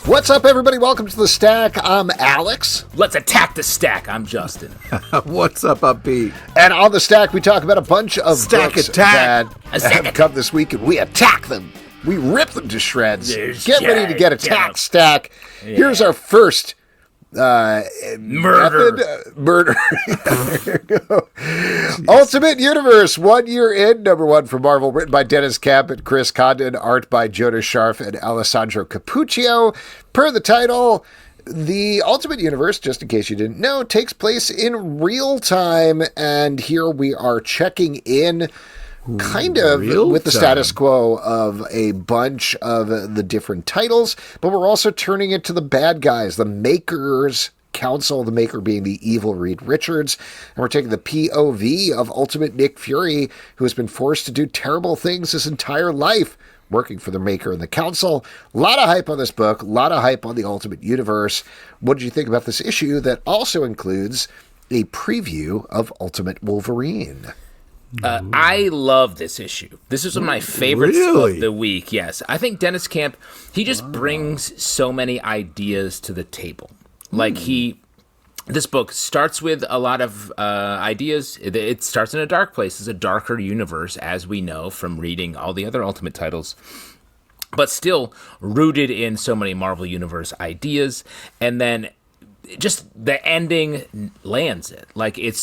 What's up, everybody? Welcome to The Stack. I'm Alex. Let's attack the stack. I'm Justin. What's up, Pete? And on The Stack, we talk about a bunch of Stack books attack. that have come this week, and we attack them. We rip them to shreds. Get ready to get attack, Stack. Yeah. Here's our first Murder. Murder. There you go. Ultimate Universe, 1 year in, #1 for Marvel, written by Deniz and Chris Condon, art by Jonas, Scharf, and Alessandro Cappuccio. Per the title, the Ultimate Universe, just in case you didn't know, takes place in real time, and here we are checking in kind of with the status quo of a bunch of the different titles, but we're also turning it to the bad guys, the Makers Council, the Maker being the evil Reed Richards, and we're taking the POV of Ultimate Nick Fury, who has been forced to do terrible things his entire life, working for the Maker and the Council. A lot of hype on this book, a lot of hype on the Ultimate Universe. What did you think about this issue that also includes a preview of Ultimate Wolverine? I love this issue. This is one of my favorites of the week. Yes, I think Deniz Camp, he just brings so many ideas to the table. Like this book starts with a lot of ideas. It starts in a dark place. It's a darker universe, as we know from reading all the other Ultimate titles, but still rooted in so many Marvel Universe ideas. And then just the ending lands it. Like it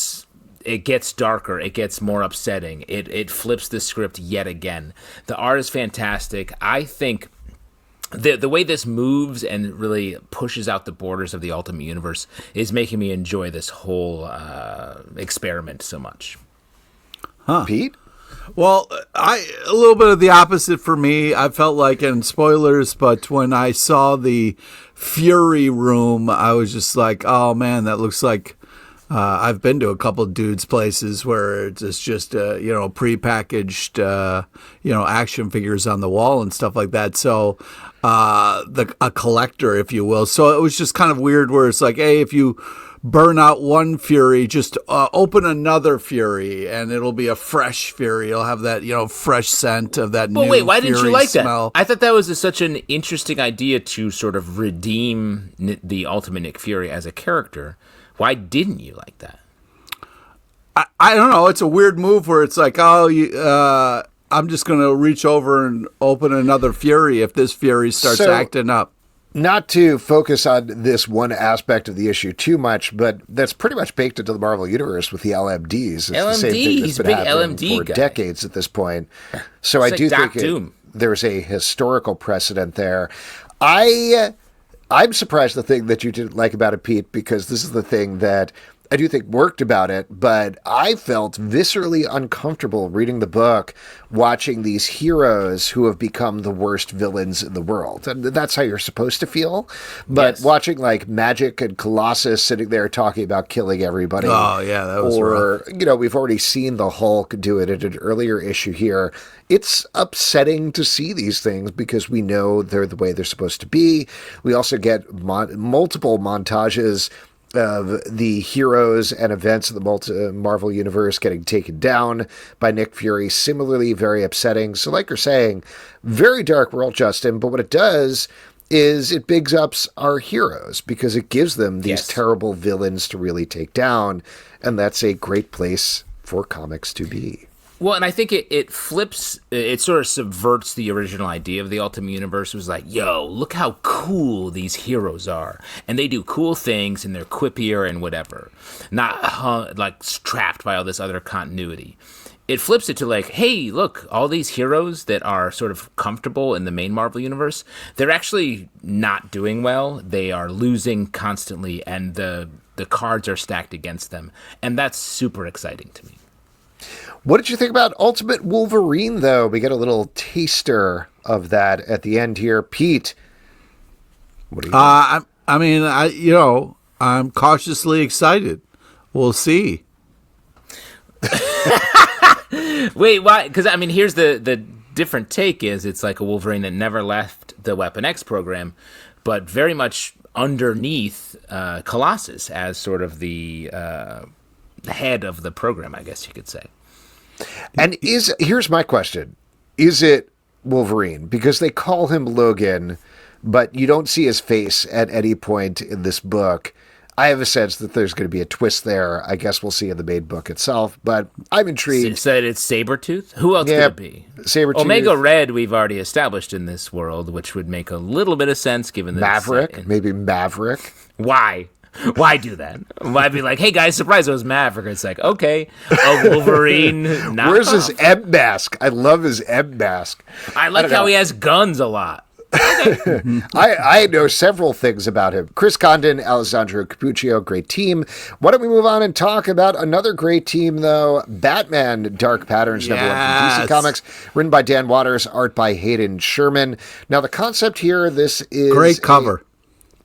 gets darker, it gets more upsetting, it flips the script yet again. The art is fantastic. I think the way this moves and really pushes out the borders of the Ultimate Universe is making me enjoy this whole experiment so much. Pete? Well, a little bit of the opposite for me. I felt like, and spoilers, but when I saw the Fury room, I was just like, oh man, that looks like I've been to a couple of dudes' places where it's just prepackaged action figures on the wall and stuff like that. So a collector, if you will. So it was just kind of weird where it's like, hey, if you burn out one Fury, just open another Fury and it'll be a fresh Fury. It'll have that fresh scent of that. But wait, why didn't you like smell. that? I thought that was such an interesting idea to sort of redeem the Ultimate Nick Fury as a character. Why didn't you like that? I don't know. It's a weird move where it's like, I'm just going to reach over and open another Fury if this Fury starts acting up. Not to focus on this one aspect of the issue too much, but that's pretty much baked into the Marvel Universe with the LMDs. It's the same thing that's been happening for decades at this point. So I do think there's a historical precedent there. I'm surprised the thing that you didn't like about it, Pete, because this is the thing that I do think worked about it, but I felt viscerally uncomfortable reading the book, watching these heroes who have become the worst villains in the world. And that's how you're supposed to feel. But watching like Magic and Colossus sitting there talking about killing everybody. Oh, yeah, that was rough. We've already seen the Hulk do it in an earlier issue here. It's upsetting to see these things because we know they're the way they're supposed to be. We also get multiple montages of the heroes and events of the Marvel Universe getting taken down by Nick Fury. Similarly, very upsetting. So like you're saying, very dark world, Justin, but what it does is it bigs up our heroes because it gives them these terrible villains to really take down, and that's a great place for comics to be. Well, and I think it flips, it sort of subverts the original idea of the Ultimate Universe. It was like, yo, look how cool these heroes are. And they do cool things, and they're quippier and whatever. Not trapped by all this other continuity. It flips it to like, hey, look, all these heroes that are sort of comfortable in the main Marvel Universe, they're actually not doing well. They are losing constantly, and the cards are stacked against them. And that's super exciting to me. What did you think about Ultimate Wolverine, though? We get a little taster of that at the end here. Pete, what do you think? I'm cautiously excited. We'll see. Wait, why? Because, here's the different take is it's like a Wolverine that never left the Weapon X program, but very much underneath Colossus as sort of the head of the program, I guess you could say. And here's my question. Is it Wolverine? Because they call him Logan, but you don't see his face at any point in this book. I have a sense that there's going to be a twist there. I guess we'll see in the main book itself, but I'm intrigued. Said it's Sabretooth? Who else could it be? Sabretooth. Omega Red we've already established in this world, which would make a little bit of sense given that Maverick? Maybe Maverick? Why? Why do that? Why be like, hey guys, surprise, it was Maverick? It's like, okay, a Wolverine. Where's his M mask? I love his M mask. I like how he has guns a lot. I know several things about him. Chris Condon, Alessandro Cappuccio, great team. Why don't we move on and talk about another great team, though? Batman Dark Patterns, number 1 from DC Comics, written by Dan Watters, art by Hayden Sherman. Now, the concept here, this is... Great cover.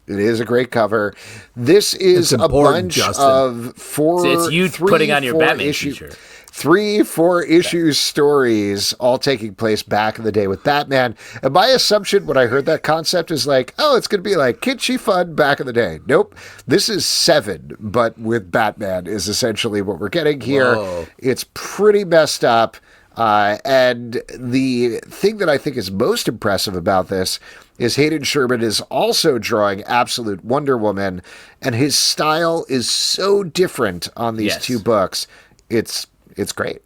It is a great cover. This is a bunch of putting on your Batman t-shirt. 3-4 issue stories all taking place back in the day with Batman. And my assumption when I heard that concept is like, oh, it's going to be like kitschy fun back in the day. Nope. This is 7, but with Batman is essentially what we're getting here. Whoa. It's pretty messed up. And the thing that I think is most impressive about this is Hayden Sherman is also drawing Absolute Wonder Woman, and his style is so different on these two books. It's great.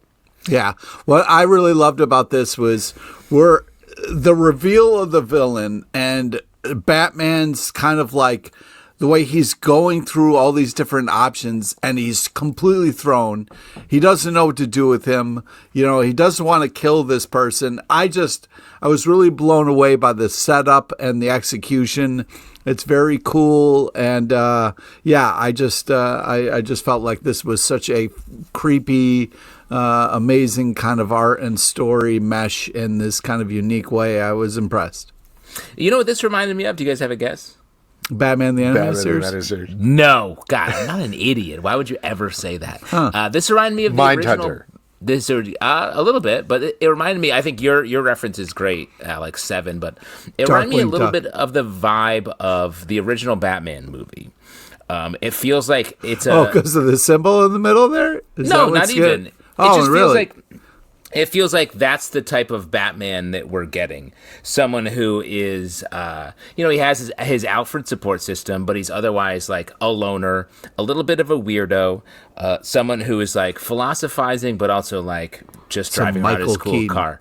Yeah. What I really loved about this was the reveal of the villain and Batman's kind of like the way he's going through all these different options and he's completely thrown. He doesn't know what to do with him. He doesn't want to kill this person. I was really blown away by the setup and the execution. It's very cool. And I just felt like this was such a creepy, amazing kind of art and story mesh in this kind of unique way. I was impressed. You know what this reminded me of? Do you guys have a guess? Batman the Animated Series? No. God, I'm not an idiot. Why would you ever say that? This reminded me of the original. A little bit, but it reminded me, I think your reference is great, Alex, 7, but it reminded me a little bit of the vibe of the original Batman movie. It feels like it's because of the symbol in the middle there? No, not even. It feels like that's the type of Batman that we're getting. Someone who is, he has his Alfred support system, but he's otherwise like a loner, a little bit of a weirdo, someone who is like philosophizing, but also like just driving around his cool car.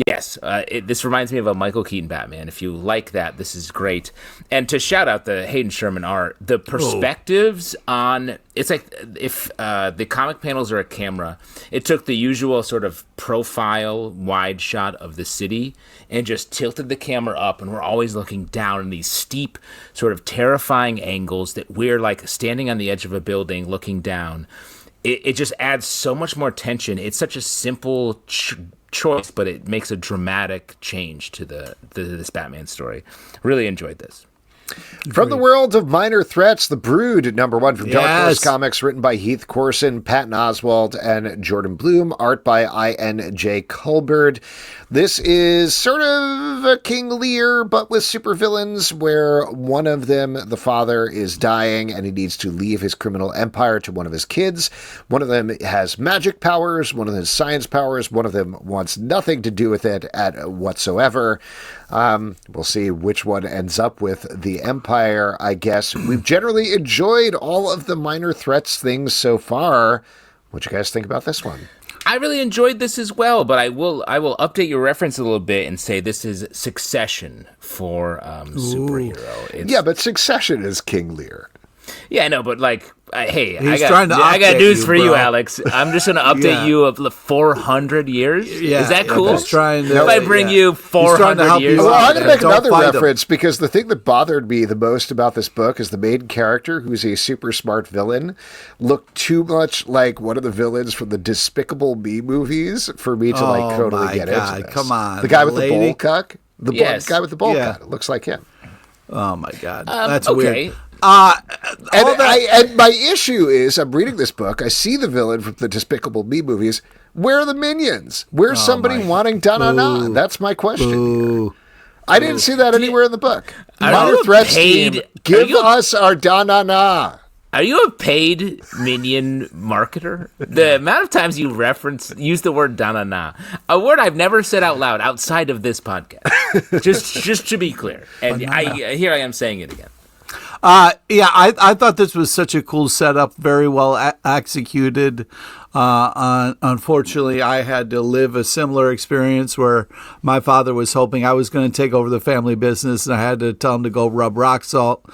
Yes, this reminds me of a Michael Keaton Batman. If you like that, this is great. And to shout out the Hayden Sherman art, the perspectives on... It's like if the comic panels are a camera, it took the usual sort of profile wide shot of the city and just tilted the camera up, and we're always looking down in these steep, sort of terrifying angles that we're like standing on the edge of a building looking down. It just adds so much more tension. It's such a simple... choice, but it makes a dramatic change to this Batman story. Really enjoyed this. From the world of minor threats, The Brood, number 1 from Dark Horse Comics, written by Heath Corson, Patton Oswalt, and Jordan Blum, art by I.N.J Culbard. This is sort of a King Lear, but with supervillains, where one of them, the father, is dying, and he needs to leave his criminal empire to one of his kids. One of them has magic powers, one of them has science powers, one of them wants nothing to do with it whatsoever. We'll see which one ends up with the Empire, I guess. We've generally enjoyed all of the minor threats things so far. What do you guys think about this one? I really enjoyed this as well, but I will update your reference a little bit and say this is Succession for superhero. But Succession is King Lear. Yeah, I know, but like, hey, I got news for you, Alex. I'm just going to update you of the 400 years. Yeah, is that cool? If I bring you 400 years? Well, I'm going to make another reference because the thing that bothered me the most about this book is the main character, who's a super smart villain, looked too much like one of the villains from the Despicable Me movies for me to totally get into this. Come on. The guy with the bowl cut? The guy with the bowl cut. It looks like him. Oh, my God. That's weird. And my issue is, I'm reading this book, I see the villain from the Despicable Me movies. Where are the minions? Where's somebody wanting da-na-na? That's my question here. I didn't see that anywhere in the book. Minor Threats team, give us our da-na-na. Are you a paid Minion marketer? The amount of times you use the word Danana, a word I've never said out loud outside of this podcast. just to be clear. And here I am saying it again. I thought this was such a cool setup, very well executed. Unfortunately, I had to live a similar experience where my father was hoping I was going to take over the family business, and I had to tell him to go rub rock salt.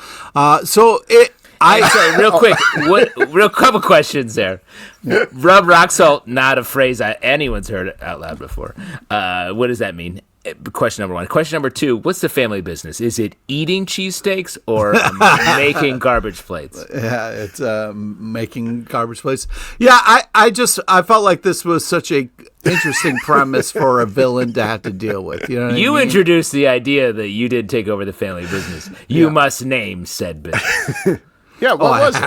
So real quick, real couple questions there. Rub rock salt, not a phrase anyone's heard out loud before. What does that mean? Question number one. Question number two, what's the family business? Is it eating cheesesteaks or making garbage plates? Yeah, it's making garbage plates. Yeah, I felt like this was such a interesting premise for a villain to have to deal with. You know what I mean? Introduced the idea that you did take over the family business. You must name said business. Yeah, what was it? I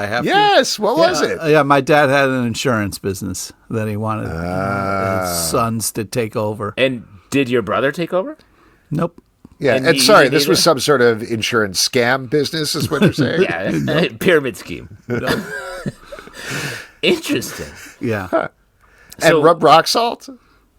have to. Yes, what was it? Yeah, my dad had an insurance business that he wanted his sons to take over. And did your brother take over? Nope. Yeah, and sorry, this was some sort of insurance scam business, is what you're saying? Yeah, pyramid scheme. Interesting. Yeah. Huh. And rub rock salt?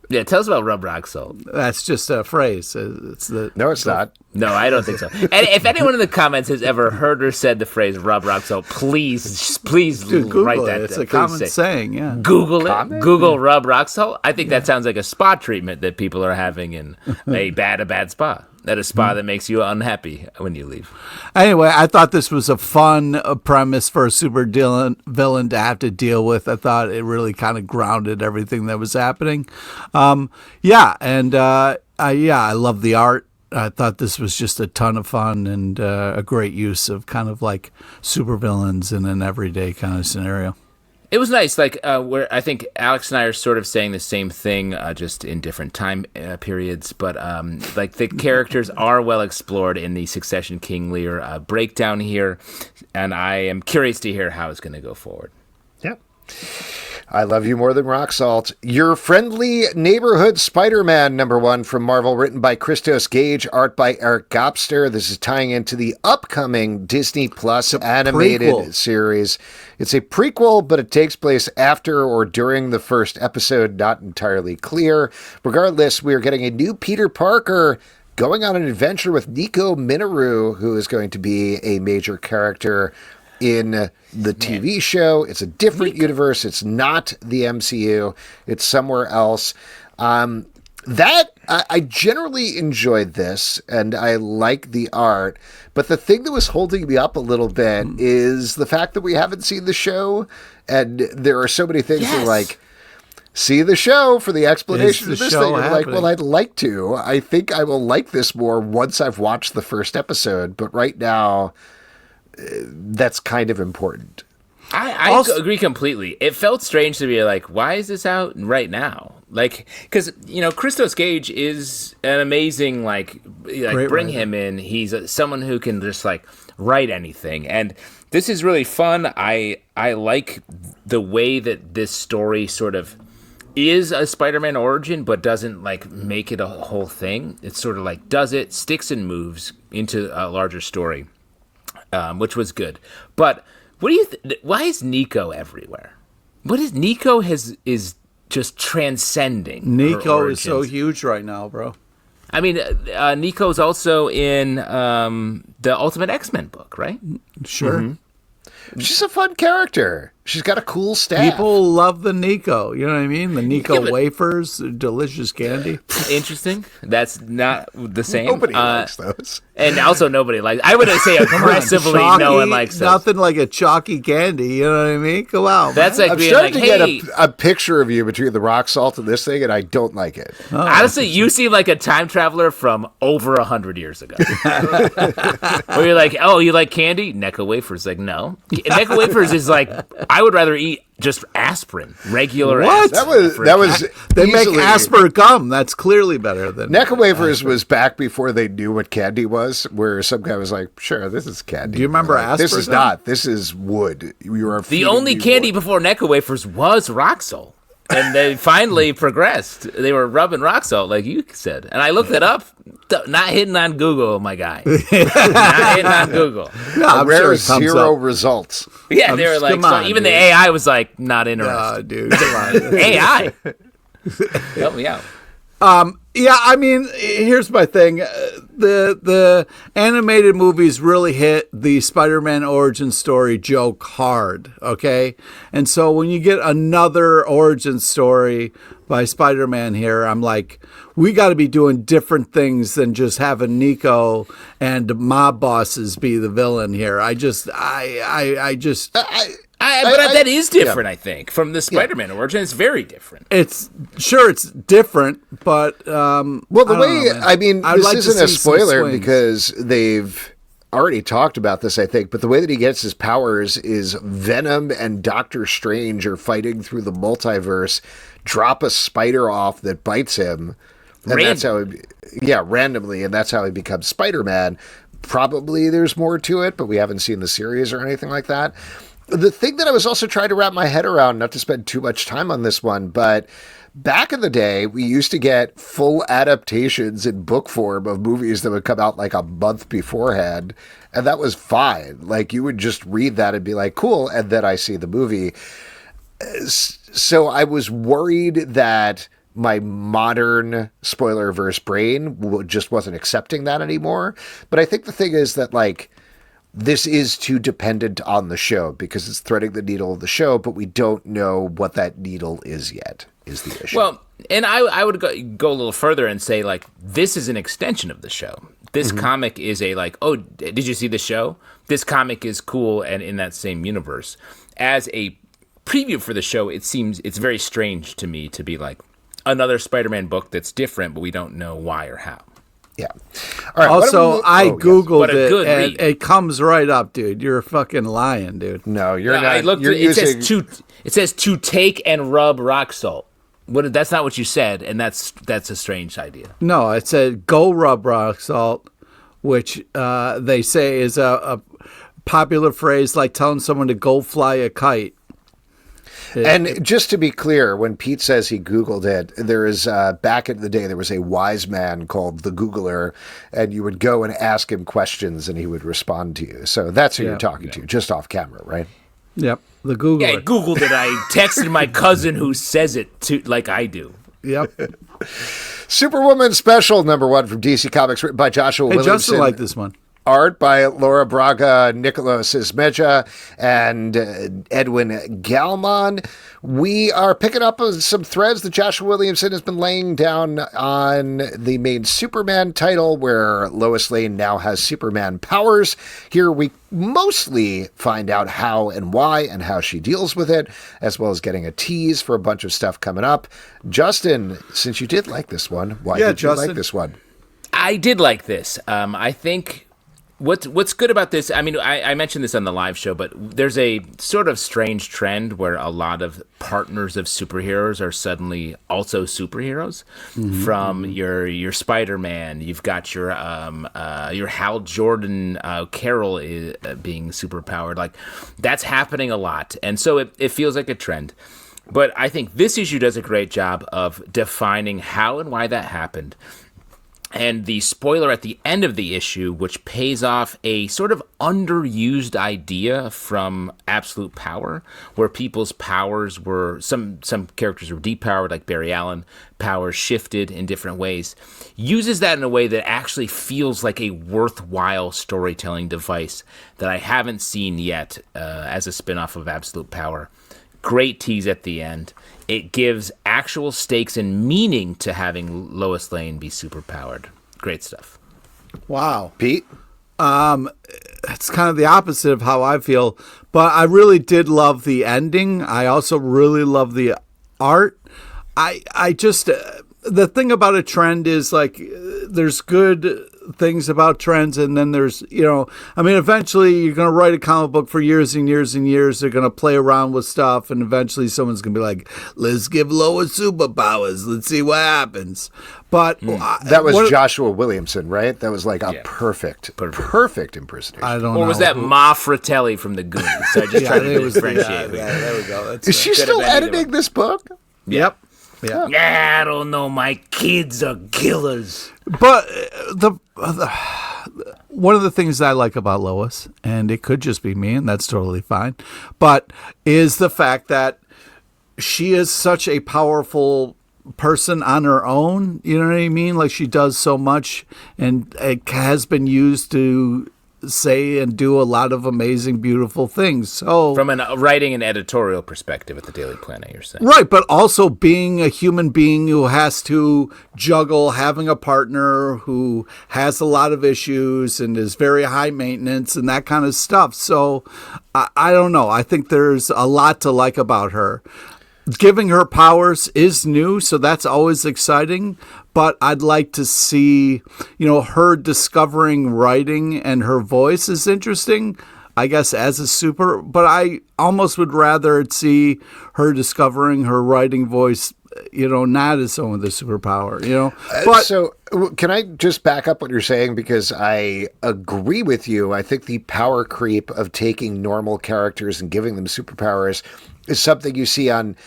Yeah, tell us about rub rock salt. That's just a phrase. No, it's not. No, I don't think so. And if anyone in the comments has ever heard or said the phrase rub rock salt, please write that. It's a common saying, yeah. Google it. Google rub rock salt. I think that sounds like a spa treatment that people are having in a bad spa. At a spa that makes you unhappy when you leave. Anyway, I thought this was a fun premise for a super villain to have to deal with. I thought it really kind of grounded everything that was happening. I love the art. I thought this was just a ton of fun and a great use of kind of like supervillains in an everyday kind of scenario. It was nice, like where I think Alex and I are sort of saying the same thing, just in different time periods. But like the characters are well explored in the Succession King Lear breakdown here, and I am curious to hear how it's going to go forward. Yep. I Love You More Than Rock Salt. Your Friendly Neighborhood Spider-Man #1 from Marvel, written by Christos, Gage, art by Eric Gapstur. This is tying into the upcoming Disney Plus animated series. It's a prequel, but it takes place after or during the first episode. Not entirely clear. Regardless, we are getting a new Peter Parker going on an adventure with Nico Minoru, who is going to be a major character in the TV show. It's a different universe. It's not the MCU. It's somewhere else. I generally enjoyed this, and I like the art. But the thing that was holding me up a little bit is the fact that we haven't seen the show, and there are so many things that like, see the show for the explanation of this thing. I'm like, well, I'd like to. I think I will like this more once I've watched the first episode. But right now, that's kind of important. I agree completely. It felt strange to be like, why is this out right now? Like, because, Christos Gage is an amazing, bring him in. He's someone who can just, write anything. And this is really fun. I like the way that this story sort of is a Spider-Man origin, but doesn't, make it a whole thing. It's sort of does it, sticks and moves into a larger story, which was good. But what do you why is Nico everywhere? What is Nico is just transcending. Nico is so huge right now, bro. I mean, Nico's also in the Ultimate X-Men book, right? Sure. Mm-hmm. She's a fun character. She's got a cool staff. People love the Nico. You know what I mean? The Nico wafers, delicious candy. Interesting. That's not the same. Nobody likes those. And also nobody likes. I would say aggressively no one likes those. Nothing like a chalky candy. You know what I mean? Come on. That's man. like I'm being starting to hey, get a picture of you between the rock salt and this thing, and I don't like it. Oh, honestly, you seem like a time traveler from over 100 years ago. Where you're like, oh, you like candy? Necco wafers. Like, no. Necco wafers is like, I would rather eat just aspirin, regular aspirin. That was they make aspirin gum. That's clearly better than Necco wafers was back before they knew what candy was, where some guy was like, sure, this is candy. Do you remember aspirin? This is not. This is wood. The only candy before Necco wafers was Roxol. And they finally progressed. They were rubbing rock salt, like you said. And I looked it up. Not hidden on Google, my guy. Not hidden on Google. No, rare sure 0 results. Yeah, they were like, even the AI was like, not interested. Dude, come on. AI. Help me out. Yeah, I mean, here's my thing. The animated movies really hit the Spider-Man origin story joke hard, okay? And so when you get another origin story by Spider-Man here, I'm like, we got to be doing different things than just having Nico and mob bosses be the villain here. That is different, I think, from the Spider-Man origin. It's very different. It's different, but this isn't a spoiler because they've already talked about this, I think. But the way that he gets his powers is Venom and Doctor Strange are fighting through the multiverse, drop a spider off that bites him, and that's how randomly, and that's how he becomes Spider-Man. Probably there's more to it, but we haven't seen the series or anything like that. The thing that I was also trying to wrap my head around, not to spend too much time on this one, but back in the day, we used to get full adaptations in book form of movies that would come out like a month beforehand, and that was fine. Like, you would just read that and be like, cool, and then I see the movie. So I was worried that my modern spoiler-verse brain just wasn't accepting that anymore. But I think the thing is that, like, this is too dependent on the show because it's threading the needle of the show, but we don't know what that needle is yet, is the issue. Well, and I would go a little further and say, like, this is an extension of the show. This comic is a, like, oh, did you see the show? This comic is cool and in that same universe. As a preview for the show, it's very strange to me to be like another Spider-Man book that's different, but we don't know why or how. Yeah. All right. Also, I Googled it, and read. It comes right up, dude. You're fucking lying, dude. No, you're not. I looked. It says to take and rub rock salt. That's not what you said, and that's a strange idea. No, it said go rub rock salt, which they say is a popular phrase like telling someone to go fly a kite. And just to be clear, when Pete says he Googled it, there is, back in the day, there was a wise man called the Googler, and you would go and ask him questions, and he would respond to you. So that's who you're talking to, just off camera, right? Yep, the Googler. Yeah, I Googled it. I texted my cousin who says it like I do. Yep. Superwoman Special, #1 from DC Comics, written by Joshua Williamson. Justin liked this one. Art by Laura Braga, Nikola Čižmešija, and Edwin Galmon. We are picking up some threads that Joshua Williamson has been laying down on the main Superman title, where Lois Lane now has Superman powers. Here we mostly find out how and why and how she deals with it, as well as getting a tease for a bunch of stuff coming up. Justin, since you did like this one, why did you like this one? I did like this. I think what's good about this, I mean, I mentioned this on the live show, but there's a sort of strange trend where a lot of partners of superheroes are suddenly also superheroes. From your Spider-Man, you've got your Hal Jordan, Carol being superpowered. Like, that's happening a lot, and so it feels like a trend. But I think this issue does a great job of defining how and why that happened. And the spoiler at the end of the issue, which pays off a sort of underused idea from Absolute Power, where people's powers were, some characters were depowered, like Barry Allen, powers shifted in different ways, uses that in a way that actually feels like a worthwhile storytelling device that I haven't seen yet as a spinoff of Absolute Power. Great tease at the end. It gives actual stakes and meaning to having Lois Lane be superpowered. Great stuff. Wow. Pete? It's kind of the opposite of how I feel, but I really did love the ending. I also really love the art. I just, the thing about a trend is, like, there's good things about trends, and then there's, I mean, eventually you're going to write a comic book for years and years and years. They're going to play around with stuff, and eventually someone's going to be like, let's give Lois superpowers. Let's see what happens. But that was Joshua Williamson, right? That was like a perfect impersonation. I don't know. Or was that Ma Fratelli from the Goonies? So I just tried to differentiate. There we go. Is she still editing this book? Yep. Yeah. Yeah, I don't know. My kids are killers. But one of the things I like about Lois, and it could just be me, and that's totally fine, but is the fact that she is such a powerful person on her own. You know what I mean? Like, she does so much, and it has been used to say and do a lot of amazing, beautiful things. So From a writing and editorial perspective at the Daily Planet, you're saying. right, but also being a human being who has to juggle having a partner who has a lot of issues and is very high maintenance and that kind of stuff. So I don't know. I think there's a lot to like about her. Giving her powers is new, so that's always exciting. But I'd like to see, her discovering writing and her voice is interesting, I guess, as a super. But I almost would rather see her discovering her writing voice, not as someone with a superpower, But So can I just back up what you're saying? Because I agree with you. I think the power creep of taking normal characters and giving them superpowers is something you see on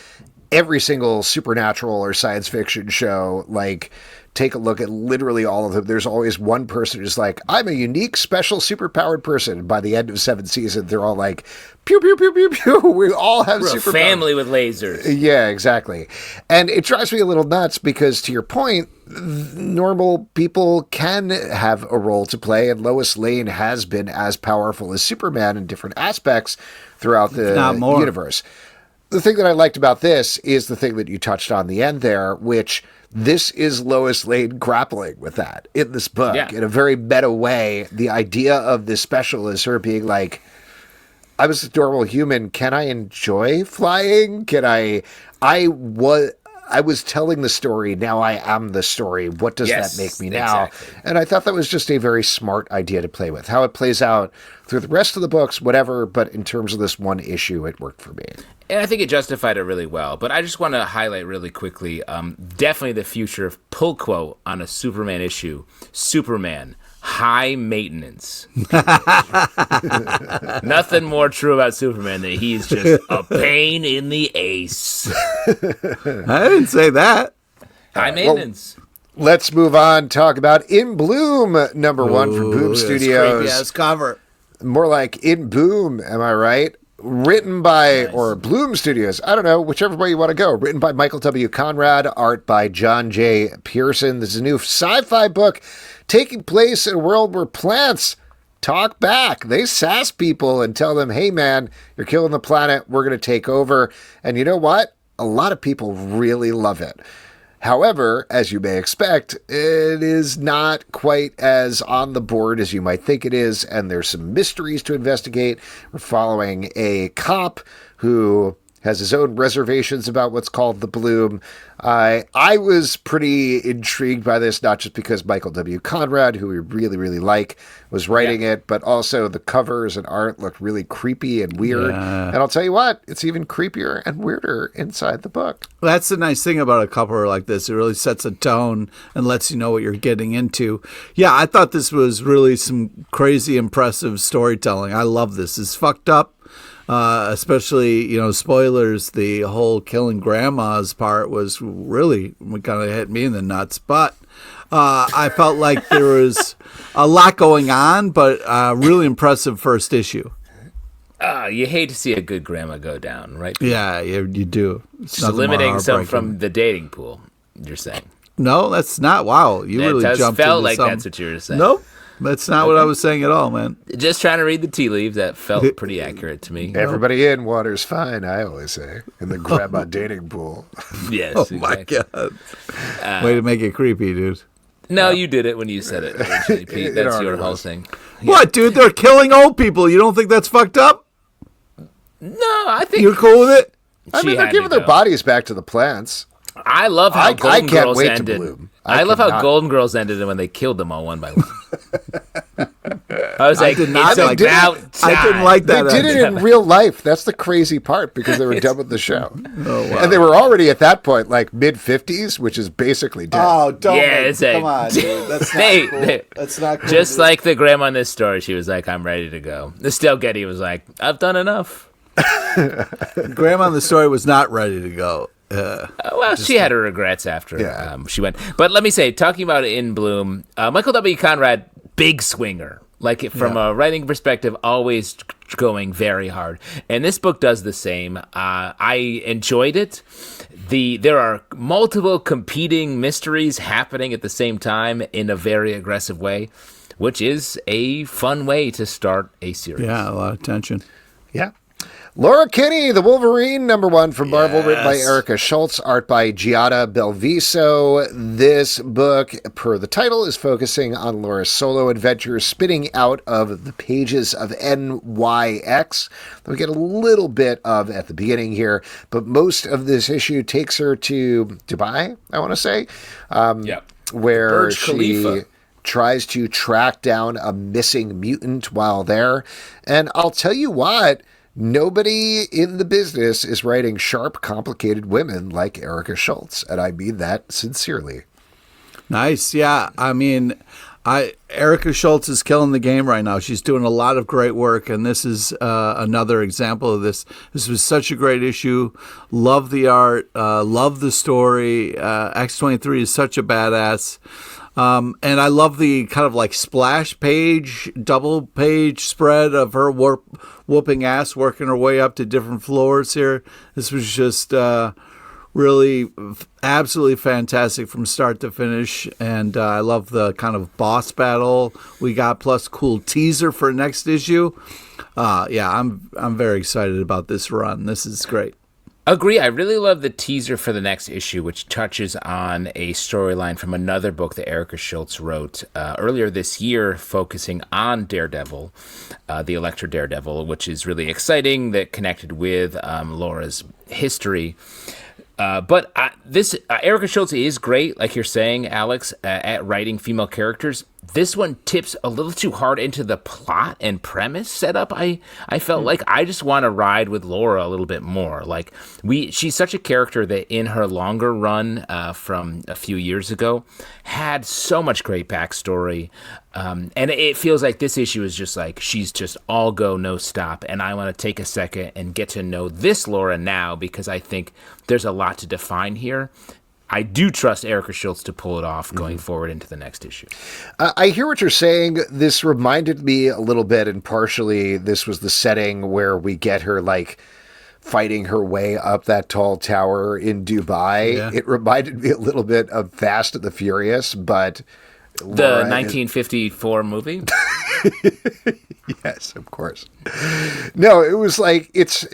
every single supernatural or science fiction show. Like, take a look at literally all of them. There's always one person who's like, I'm a unique, special, superpowered person. And by the end of 7 seasons, they're all like, pew, pew, pew, pew, pew. We all have We're superpowers. a family with lasers. Yeah, exactly. And it drives me a little nuts because, to your point, normal people can have a role to play, and Lois Lane has been as powerful as Superman in different aspects throughout the universe. The thing that I liked about this is the thing that you touched on the end there, which this is Lois Lane grappling with that in this book in a very meta way. The idea of this special is her being like, I was a normal human. Can I enjoy flying? I was telling the story. Now I am the story. What does that make me now? Exactly. And I thought that was just a very smart idea to play with. How it plays out through the rest of the books, whatever. But in terms of this one issue, it worked for me. And I think it justified it really well. But I just want to highlight really quickly, definitely the future of pull quote on a Superman issue. Superman, high maintenance. Nothing more true about Superman than he's just a pain in the ace. I didn't say that. High maintenance. Well, let's move on. Talk about In Bloom, number 1 from Boom Studios. Creepy-ass cover. More like In Boom, am I right? Written by, or Blum Studios, I don't know, whichever way you want to go. Written by Michael W. Conrad, art by John J. Pearson. This is a new sci-fi book taking place in a world where plants talk back. They sass people and tell them, hey man, you're killing the planet, we're going to take over. And you know what? A lot of people really love it. However, as you may expect, it is not quite as on the board as you might think it is, and there's some mysteries to investigate. We're following a cop who has his own reservations about what's called the Bloom. I was pretty intrigued by this, not just because Michael W. Conrad, who we really, really like, was writing it, but also the covers and art looked really creepy and weird. And I'll tell you what, it's even creepier and weirder inside the book. That's the nice thing about a cover like this. It really sets a tone and lets you know what you're getting into. Yeah, I thought this was really some crazy, impressive storytelling. I love this. It's fucked up. Especially, spoilers, the whole killing grandma's part was really kind of hit me in the nuts. But I felt like there was a lot going on, but really impressive first issue. You hate to see a good grandma go down, right? Yeah, you do. Just eliminating some from the dating pool, you're saying. No, that's not. Wow, you really jumped into felt like some... that's what you were saying. Nope. That's not what I was saying at all, man. Just trying to read the tea leaves. That felt pretty accurate to me. Everybody in, water's fine, I always say, in the grandma dating pool. Yes. Oh, exactly. my God. Way to make it creepy, dude. No, you did it when you said it originally, Pete. That's your whole thing. Yeah. What, dude? They're killing old people. You don't think that's fucked up? No, I think... You're cool with it? I mean, they're giving their bodies back to the plants. I love how Golden can't Girls wait ended. to bloom. I love how Golden Girls ended when they killed them all one by one. I was like, it's about time. I didn't like that. They did it in real life. That's the crazy part, because they were done with the show. Oh, wow. And they were already at that point, like mid-50s, which is basically dead. Oh, don't. Yeah, come on, dude. That's not cool. That's not cool. Just dude. like the grandma in this story, she was like, I'm ready to go. Still Getty was like, I've done enough. Grandma in the story was not ready to go. Well, she had her regrets after she went. But let me say, talking about it in Bloom, Michael W. Conrad, big swinger. Like, from a writing perspective, always going very hard. And this book does the same. I enjoyed it. There are multiple competing mysteries happening at the same time in a very aggressive way, which is a fun way to start a series. Yeah, a lot of tension. Yeah. Laura Kinney, the Wolverine, #1 from Marvel, written by Erica Schultz, art by Giada Belviso. This book, per the title, is focusing on Laura's solo adventures spinning out of the pages of NYX. We get a little bit of at the beginning here, but most of this issue takes her to Dubai, I want to say, where Burj she Khalifa tries to track down a missing mutant while there. And I'll tell you what, nobody in the business is writing sharp, complicated women like Erica Schultz, and I mean that sincerely. Nice, yeah. I mean, Erica Schultz is killing the game right now. She's doing a lot of great work, and this is another example of this. This was such a great issue. Love the art, love the story. X-23 is such a badass. And I love the kind of like splash page, double page spread of her whooping ass, working her way up to different floors here. This was just really absolutely fantastic from start to finish. And I love the kind of boss battle we got, plus cool teaser for next issue. I'm very excited about this run. This is great. Agree. I really love the teaser for the next issue, which touches on a storyline from another book that Erica Schultz wrote earlier this year, focusing on Daredevil, the Elektra Daredevil, which is really exciting, that connected with Laura's history. But Erica Schultz is great, like you're saying, Alex, at writing female characters. This one tips a little too hard into the plot and premise setup. I felt like I just want to ride with Laura a little bit more. Like she's such a character that in her longer run from a few years ago had so much great backstory. And it feels like this issue is just like she's just all go, no stop. And I want to take a second and get to know this Laura now, because I think there's a lot to define here. I do trust Erica Schultz to pull it off going forward into the next issue. I hear what you're saying. This reminded me a little bit, and partially this was the setting where we get her like fighting her way up that tall tower in Dubai. Yeah. It reminded me a little bit of Fast and the Furious, but the 1954 movie. Yes, of course. No, it was like it's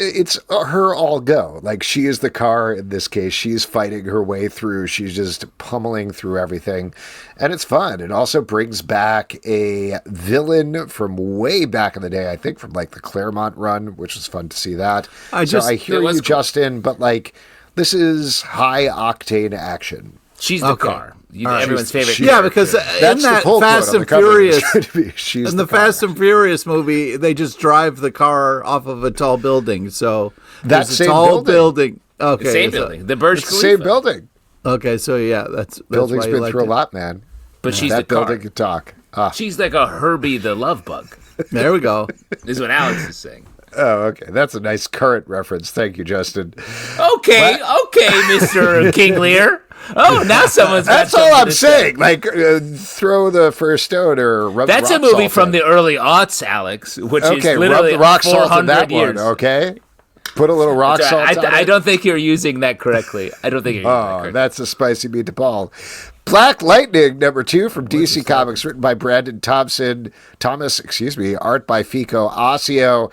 her all go. Like, she is the car in this case. She's fighting her way through. She's just pummeling through everything, and it's fun. It also brings back a villain from way back in the day. I think from like the Claremont run, which was fun to see that. I hear you, cool. Justin, but like this is high octane action. She's the car. Everyone's favorite. Yeah, because in that Fast and Furious, Fast and Furious movie, they just drive the car off of a tall building. So that same tall building. Okay, the same building. The Burj Khalifa. Same building. Okay, so yeah, that's building's been through a lot, man. But she's that the car. Building can talk. She's like a Herbie the Love Bug. There we go. This is what Alex is saying. Oh, okay. That's a nice current reference. Thank you, Justin. Okay, Mr. King Lear. Oh, now someone's got That's all I'm saying. Like, throw the first stone or rub That's the rock a movie salt from in. the early aughts, Alex, which is literally rub the rock salt in that 400 years. one, okay? Put a little rock salt on it. I don't think you're using that correctly. I don't think you're using that correctly. That's a spicy meatball. Black Lightning, #2 from DC Comics, written by Brandon Thomas, art by Fico Ossio.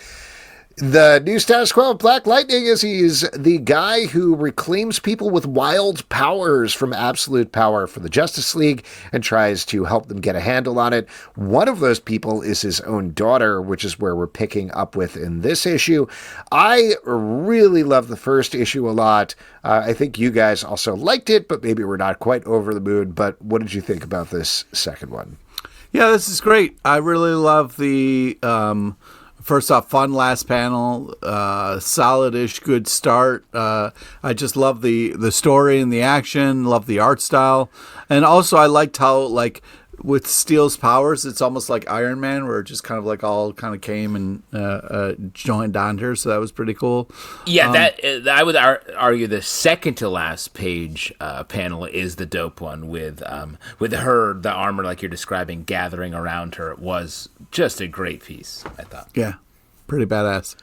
The new status quo of Black Lightning is he's the guy who reclaims people with wild powers from absolute power for the Justice League and tries to help them get a handle on it. One of those people is his own daughter, which is where we're picking up with in this issue. I really love the first issue a lot. I think you guys also liked it, but maybe we're not quite over the moon. But what did you think about this second one? Yeah, this is great. I really love the... First off, fun last panel, solid-ish, good start. I just love the story and the action, love the art style. And also I liked how, like, with Steel's powers, it's almost like Iron Man, where it just kind of like all kind of came and joined on her. So that was pretty cool. Yeah, I would argue the second to last page panel is the dope one with her, the armor like you're describing, gathering around her. It was just a great piece, I thought. Yeah, pretty badass.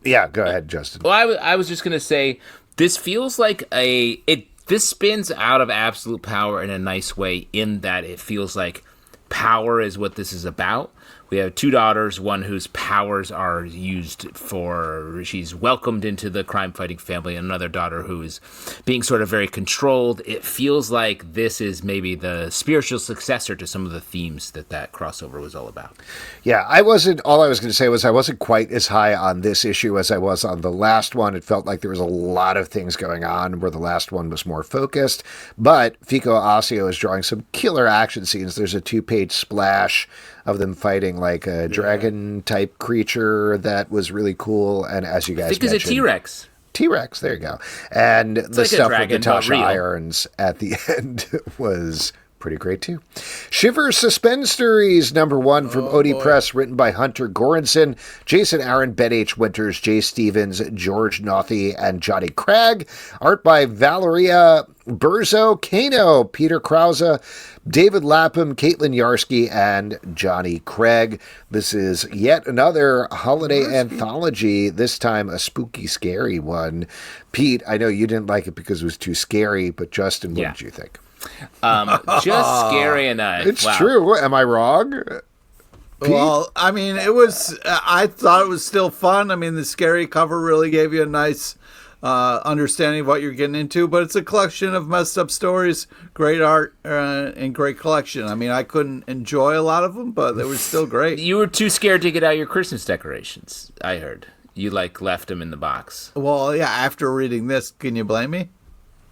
Yeah, go ahead, Justin. Well, I was just gonna say this feels like this spins out of absolute power in a nice way, in that it feels like power is what this is about. We have two daughters, one whose powers are used she's welcomed into the crime-fighting family, and another daughter who is being sort of very controlled. It feels like this is maybe the spiritual successor to some of the themes that crossover was all about. Yeah, all I was going to say was I wasn't quite as high on this issue as I was on the last one. It felt like there was a lot of things going on where the last one was more focused, but Fico Asio is drawing some killer action scenes. There's a 2-page splash of them fighting like a dragon-type creature that was really cool. And as you guys mentioned... I think it's a T-Rex. T-Rex, there you go. And it's the like stuff with Natasha Irons at the end was pretty great, too. Shiver Suspense Stories, #1 from Odie Press, written by Hunter Goranson, Jason Aaron, Ben H. Winters, Jay Stevens, George Nothy, and Johnny Craig. Art by Valeria Burzo, Kano, Peter Krause, David Lapham, Caitlin Yarsky, and Johnny Craig. This is yet another holiday anthology, this time a spooky, scary one. Pete, I know you didn't like it because it was too scary, but Justin, what did you think? Just scary enough. It's true. Am I wrong? Pete? Well, I mean, I thought it was still fun. I mean, the scary cover really gave you a nice understanding of what you're getting into, but it's a collection of messed up stories, great art, and great collection. I mean, I couldn't enjoy a lot of them, but they were still great. You were too scared to get out your Christmas decorations, I heard. You, left them in the box. Well, yeah, after reading this, can you blame me?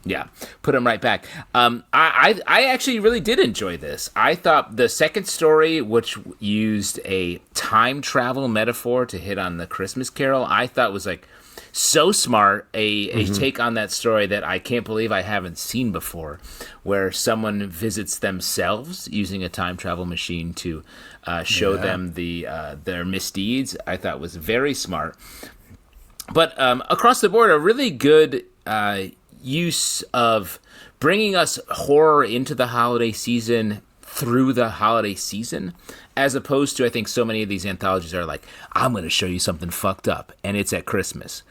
Yeah, put them right back. I actually really did enjoy this. I thought the second story, which used a time travel metaphor to hit on the Christmas Carol, I thought was so smart, a take on that story that I can't believe I haven't seen before, where someone visits themselves using a time travel machine to show them their misdeeds. I thought was very smart. But across the board, a really good use of bringing us horror into the holiday season through the holiday season, as opposed to, I think so many of these anthologies are like, I'm going to show you something fucked up, and it's at Christmas.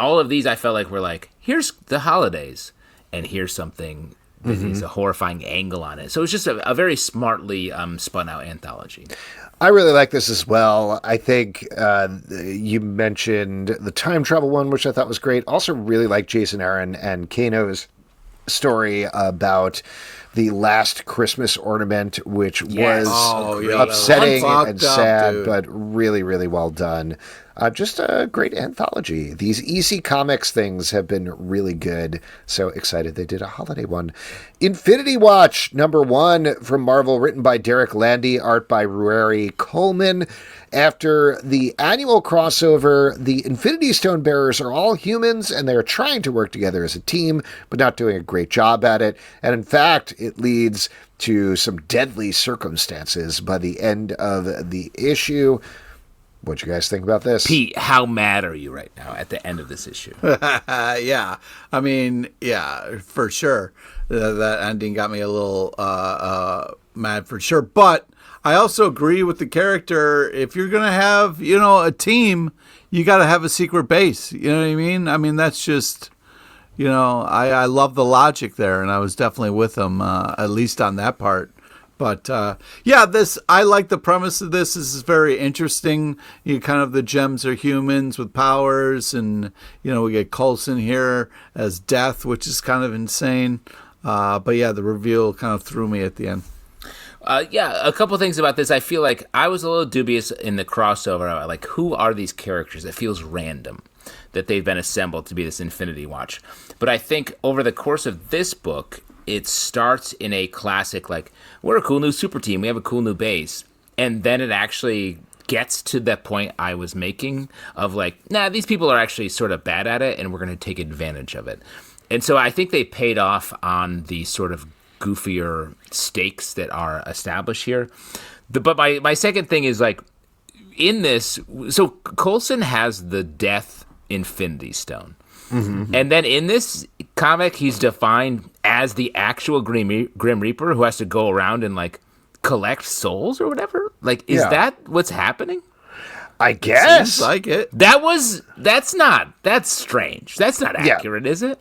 All of these I felt like were here's the holidays, and here's something that is a horrifying angle on it. So it's just a very smartly spun out anthology. I really like this as well. I think you mentioned the time travel one, which I thought was great. Also really like Jason Aaron and Kano's story about the last Christmas ornament, which was upsetting and sad, but really, really well done. Just a great anthology. These EC Comics things have been really good. So excited they did a holiday one. Infinity Watch, #1 from Marvel, written by Derek Landy, art by Ruari Coleman. After the annual crossover, the Infinity Stone bearers are all humans, and they're trying to work together as a team, but not doing a great job at it. And in fact, it leads to some deadly circumstances by the end of the issue. What you guys think about this? Pete, how mad are you right now at the end of this issue? Yeah, I mean, yeah, for sure. That ending got me a little mad for sure. But I also agree with the character. If you're going to have, a team, you got to have a secret base. You know what I mean? I mean, that's just, I love the logic there, and I was definitely with them, at least on that part. But, I like the premise of this. This is very interesting. The gems are humans with powers, and, we get Coulson here as Death, which is kind of insane. But, yeah, the reveal kind of threw me at the end. A couple things about this. I feel like I was a little dubious in the crossover. Like, who are these characters? It feels random that they've been assembled to be this Infinity Watch. But I think over the course of this book, it starts in a classic, we're a cool new super team. We have a cool new base. And then it actually gets to that point I was making of these people are actually sort of bad at it, and we're going to take advantage of it. And so I think they paid off on the sort of goofier stakes that are established here. But my second thing is like in this. So Coulson has the Death Infinity Stone, and then in this comic, he's defined as the actual Grim Reaper who has to go around and like collect souls or whatever. Like, is that what's happening? I guess. Seems like it. That's strange. That's not accurate, is it?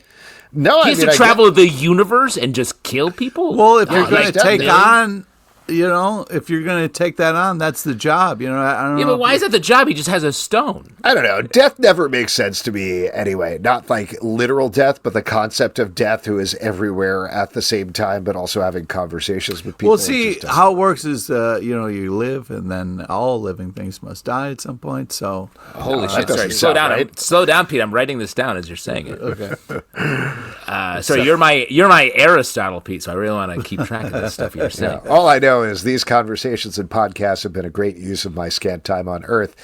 No, he has to travel the universe and just kill people? Well, if you're going to take on, if you're going to take that on, that's the job. I don't know. Yeah, but why is that the job? He just has a stone. I don't know. Death never makes sense to me anyway. Not like literal death, but the concept of death who is everywhere at the same time, but also having conversations with people. Well, see, how it works is, you live, and then all living things must die at some point. So, holy shit! Sorry, slow down. Right? Slow down, Pete. I'm writing this down as you're saying it. Okay. So you're my Aristotle, Pete. So I really want to keep track of this stuff you're saying. Yeah. All I know is these conversations and podcasts have been a great use of my scant time on Earth.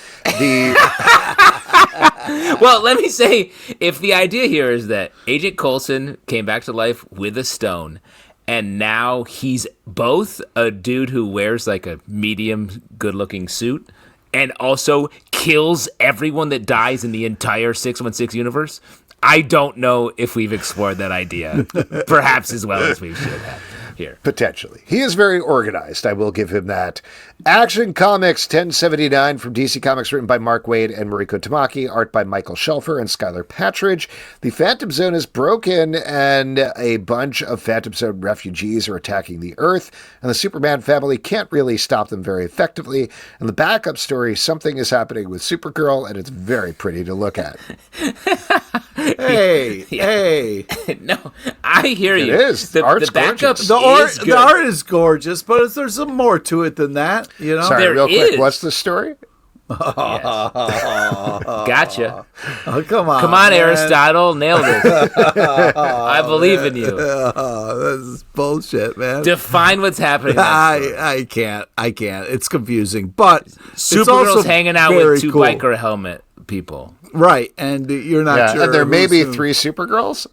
Well, let me say, if the idea here is that Agent Coulson came back to life with a stone, and now he's both a dude who wears like a medium good-looking suit and also kills everyone that dies in the entire 616 universe, I don't know if we've explored that idea perhaps as well as we should have here. Potentially. He is very organized. I will give him that. Action Comics 1079 from DC Comics, written by Mark Waid and Mariko Tamaki, art by Michael Shelfer and Skylar Patridge. The Phantom Zone is broken, and a bunch of Phantom Zone refugees are attacking the Earth, and the Superman family can't really stop them very effectively. And the backup story, something is happening with Supergirl, and it's very pretty to look at. Hey. No, I hear you. It is. The art's gorgeous. The art is gorgeous, but there's some more to it than that. Sorry, real quick. What's the story? Gotcha. Oh, come on, man. Aristotle, nailed it. I believe in you. This is bullshit, man. Define what's happening. I can't. It's confusing, but Supergirl's hanging out with two biker helmet people, right? And you're not sure. And there may be 3 Supergirls.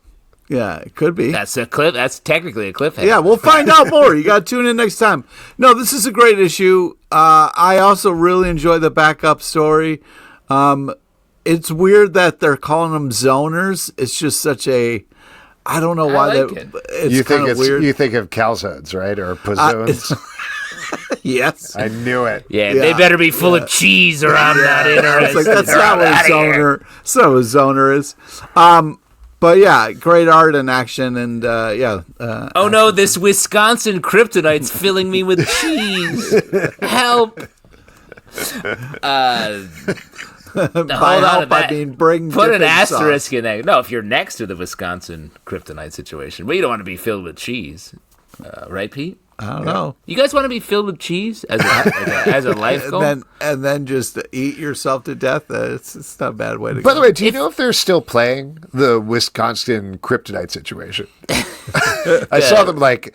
Yeah, it could be. That's a clip. That's technically a cliffhanger. Yeah, we'll find out more. You got to tune in next time. No, this is a great issue. I also really enjoy the backup story. It's weird that they're calling them zoners. It's just such a... I don't know why it's kind of weird. You think of calzones, right? Or pizzones? Yes. I knew it. Yeah, they better be full of cheese or I'm not interested. That's not what a zoner. That's not what a zoner is. But yeah, great art and action, and oh no, this Wisconsin kryptonite's filling me with cheese. Help! Hold on, I mean, put an asterisk in there. No, if you're next to the Wisconsin kryptonite situation, well, you don't want to be filled with cheese, right, Pete? I don't know. You guys want to be filled with cheese as a life goal? and then just eat yourself to death? It's not a bad way to go. By the way, do you know if they're still playing the Wisconsin kryptonite situation? I saw them like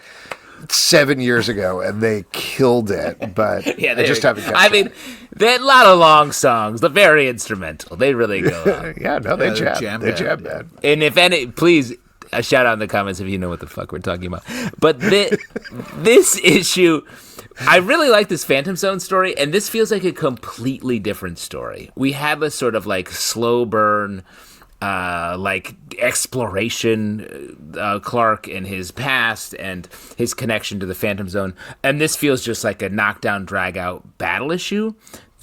7 years ago, and they killed it, but I just haven't got mean, they had a lot of long songs. They're very instrumental. They really go on. Yeah, no, they jam. They jam, man. And if any, please... a shout out in the comments if you know what the fuck we're talking about. But this issue, I really like this Phantom Zone story, and this feels like a completely different story. We have a sort of like slow burn, like exploration, Clark and his past and his connection to the Phantom Zone, and this feels just like a knockdown, drag out battle issue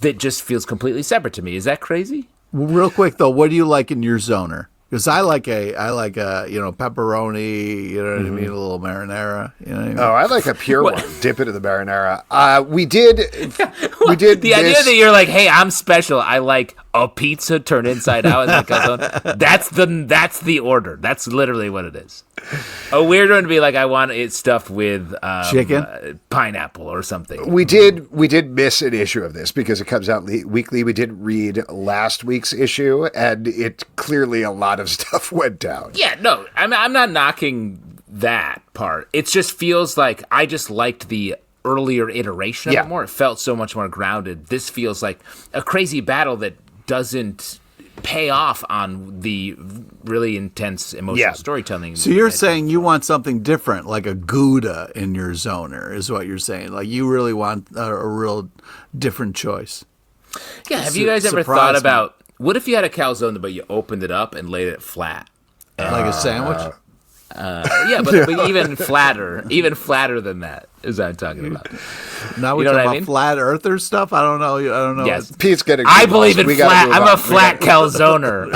that just feels completely separate to me. Is that crazy? Real quick though, what do you like in your zoner? Because I like a pepperoni, you know what I mean, a little marinara, you know what I mean? Oh, I like a pure one. Dip it in the marinara. We did. The idea that you're like, hey, I'm special. I like a pizza turned inside out. And that's the order. That's literally what it is. A weird one to be like, I want it stuffed with chicken, pineapple, or something. We did miss an issue of this because it comes out weekly. We didn't read last week's issue, and it clearly a lot of stuff went down. Yeah, no, I'm not knocking that part. It just feels like I just liked the earlier iteration of it more. It felt so much more grounded. This feels like a crazy battle that doesn't pay off on the really intense emotional storytelling. So you're saying you want something different, like a Gouda in your zoner, is what you're saying. Like you really want a real different choice. Yeah, have you guys ever thought about, what if you had a calzone but you opened it up and laid it flat? Like a sandwich? But even flatter than that is what I'm talking about. Now we're talking about flat earther stuff? I don't know. Yes. Pete's getting I believe in flat. I'm a flat calzoner.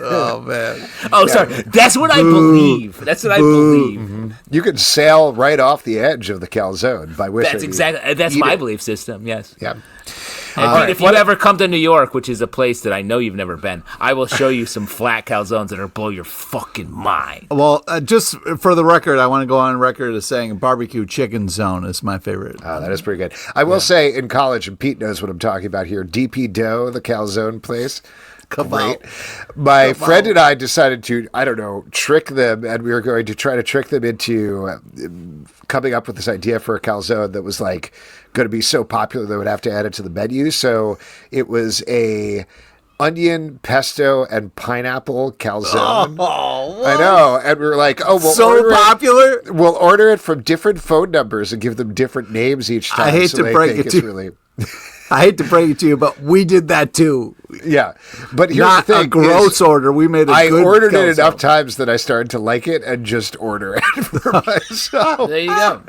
Oh, man. Oh, sorry. That's what I believe. That's what I believe. Mm-hmm. You can sail right off the edge of the calzone by which that's my belief system, yes. Yeah. And Pete, if you ever come to New York, which is a place that I know you've never been, I will show you some flat calzones that'll blow your fucking mind. Well, just for the record, I want to go on record as saying barbecue chicken zone is my favorite. Oh, that is pretty good. I will say in college, and Pete knows what I'm talking about here, DP Dough, the calzone place. Great. My friend and I decided to, trick them, and we were going to try to trick them into coming up with this idea for a calzone that was like going to be so popular they would have to add it to the menu. So it was a onion, pesto, and pineapple calzone. Oh, I know. And we were like, we'll so popular. We'll order it from different phone numbers and give them different names each time. I hate to break it to you. I hate to break it to you, but we did that too. Yeah, but here's Not the thing: a gross order. We made I ordered it enough times that I started to like it and just order it for myself. There you go.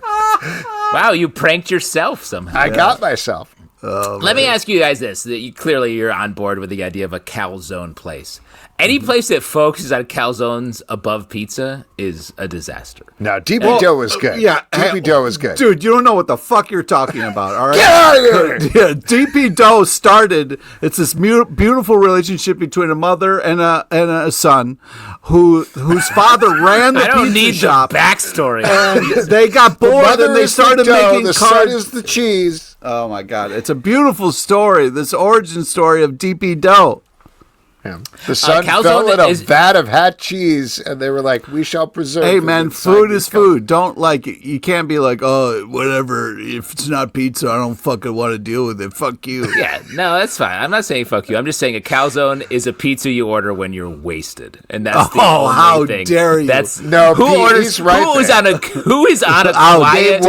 Wow, you pranked yourself somehow. I got myself. Let me ask you guys this: clearly, you're on board with the idea of a calzone place. Any place that focuses on calzones above pizza is a disaster. No, DP Dough is good. DP Dough is good. Dude, you don't know what the fuck you're talking about, all right? Get out of here! Yeah, DP Dough started, it's this beautiful relationship between a mother and a son whose father ran the pizza shop. I don't need the backstory. And they got bored and they started making the cards. son is the cheese. Oh, my God. It's a beautiful story, this origin story of DP Dough. Yeah. The son fell in a vat of hot cheese, and they were like, "We shall preserve." Hey, man, food is food. Don't you can't be like, "Oh, whatever. If it's not pizza, I don't fucking want to deal with it. Fuck you." Yeah, no, that's fine. I'm not saying fuck you. I'm just saying a calzone is a pizza you order when you're wasted, and that's the only how thing. dare you? That's who orders right. Who is on a quiet?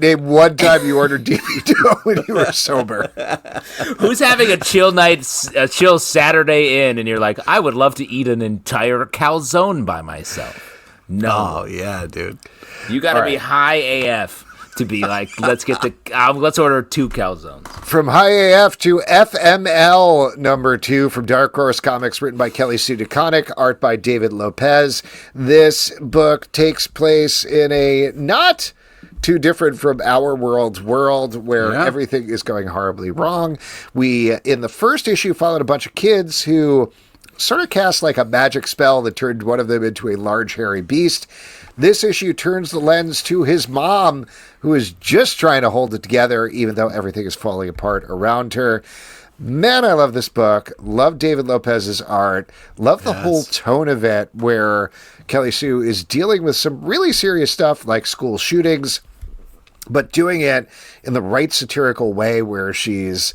Name one time you ordered DP Dough when you were sober. Who's having a chill Saturday in, and you're like, I would love to eat an entire calzone by myself. No. Oh, yeah, dude. You got to be high AF to be like, let's order 2 calzones. From High AF to FML number 2 from Dark Horse Comics, written by Kelly Sue DeConnick, art by David Lopez. This book takes place in a not too different from our world where everything is going horribly wrong. We, in the first issue, followed a bunch of kids who sort of cast like a magic spell that turned one of them into a large hairy beast. This issue turns the lens to his mom, who is just trying to hold it together, even though everything is falling apart around her. Man, I love this book. Love David Lopez's art. Love the whole tone of it, where Kelly Sue is dealing with some really serious stuff like school shootings, but doing it in the right satirical way where she's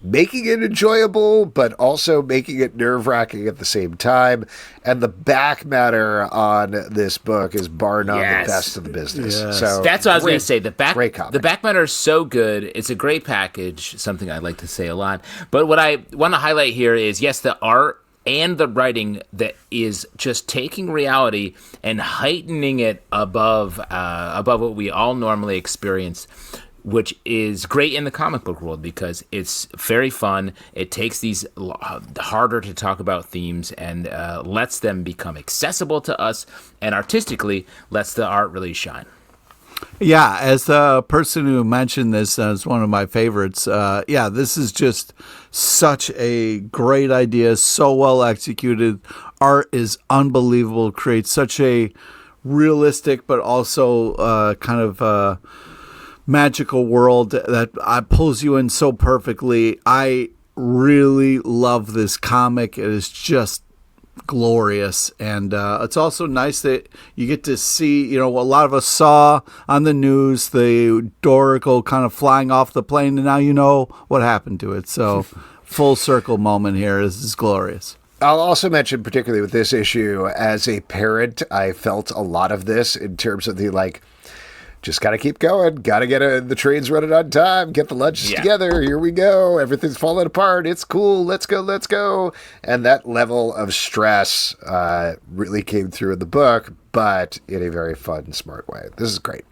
making it enjoyable, but also making it nerve-wracking at the same time. And the back matter on this book is bar none the best of the business. Yes. So that's what I was going to say. The comic. back matter is so good. It's a great package, something I like to say a lot. But what I want to highlight here is, yes, the art and the writing that is just taking reality and heightening it above what we all normally experience, which is great in the comic book world because it's very fun. It takes these harder to talk about themes and lets them become accessible to us, and artistically lets the art really shine. Yeah, as the person who mentioned this as one of my favorites, this is just such a great idea, so well executed. Art is unbelievable, creates such a realistic but also kind of magical world that pulls you in so perfectly. I really love this comic. It is just glorious, and it's also nice that you get to see, what a lot of us saw on the news, the Dorical kind of flying off the plane, and now you know what happened to it. So full circle moment here. This is glorious. I'll also mention, particularly with this issue, as a parent, I felt a lot of this in terms of the, like, just got to keep going. Got to get the trains running on time. Get the lunches together. Here we go. Everything's falling apart. It's cool. Let's go. Let's go. And that level of stress really came through in the book, but in a very fun, smart way. This is great.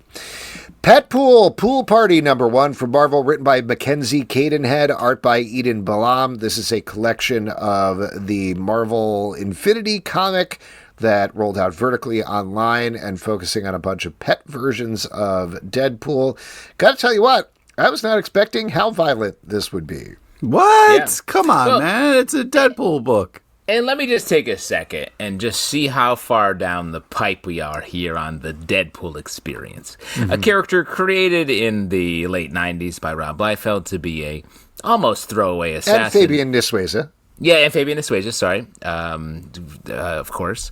Pet Pool Party #1 from Marvel, written by Mackenzie Cadenhead, art by Eden Blum. This is a collection of the Marvel Infinity comic that rolled out vertically online and focusing on a bunch of pet versions of Deadpool. Gotta tell you what, I was not expecting how violent this would be. What? Yeah. Come on, man. It's a Deadpool book. And let me just take a second and just see how far down the pipe we are here on the Deadpool experience. A character created in the late 90s by Rob Liefeld to be a almost throwaway assassin. And Fabian Nicieza. Yeah, and Fabian Nicieza, sorry. Of course.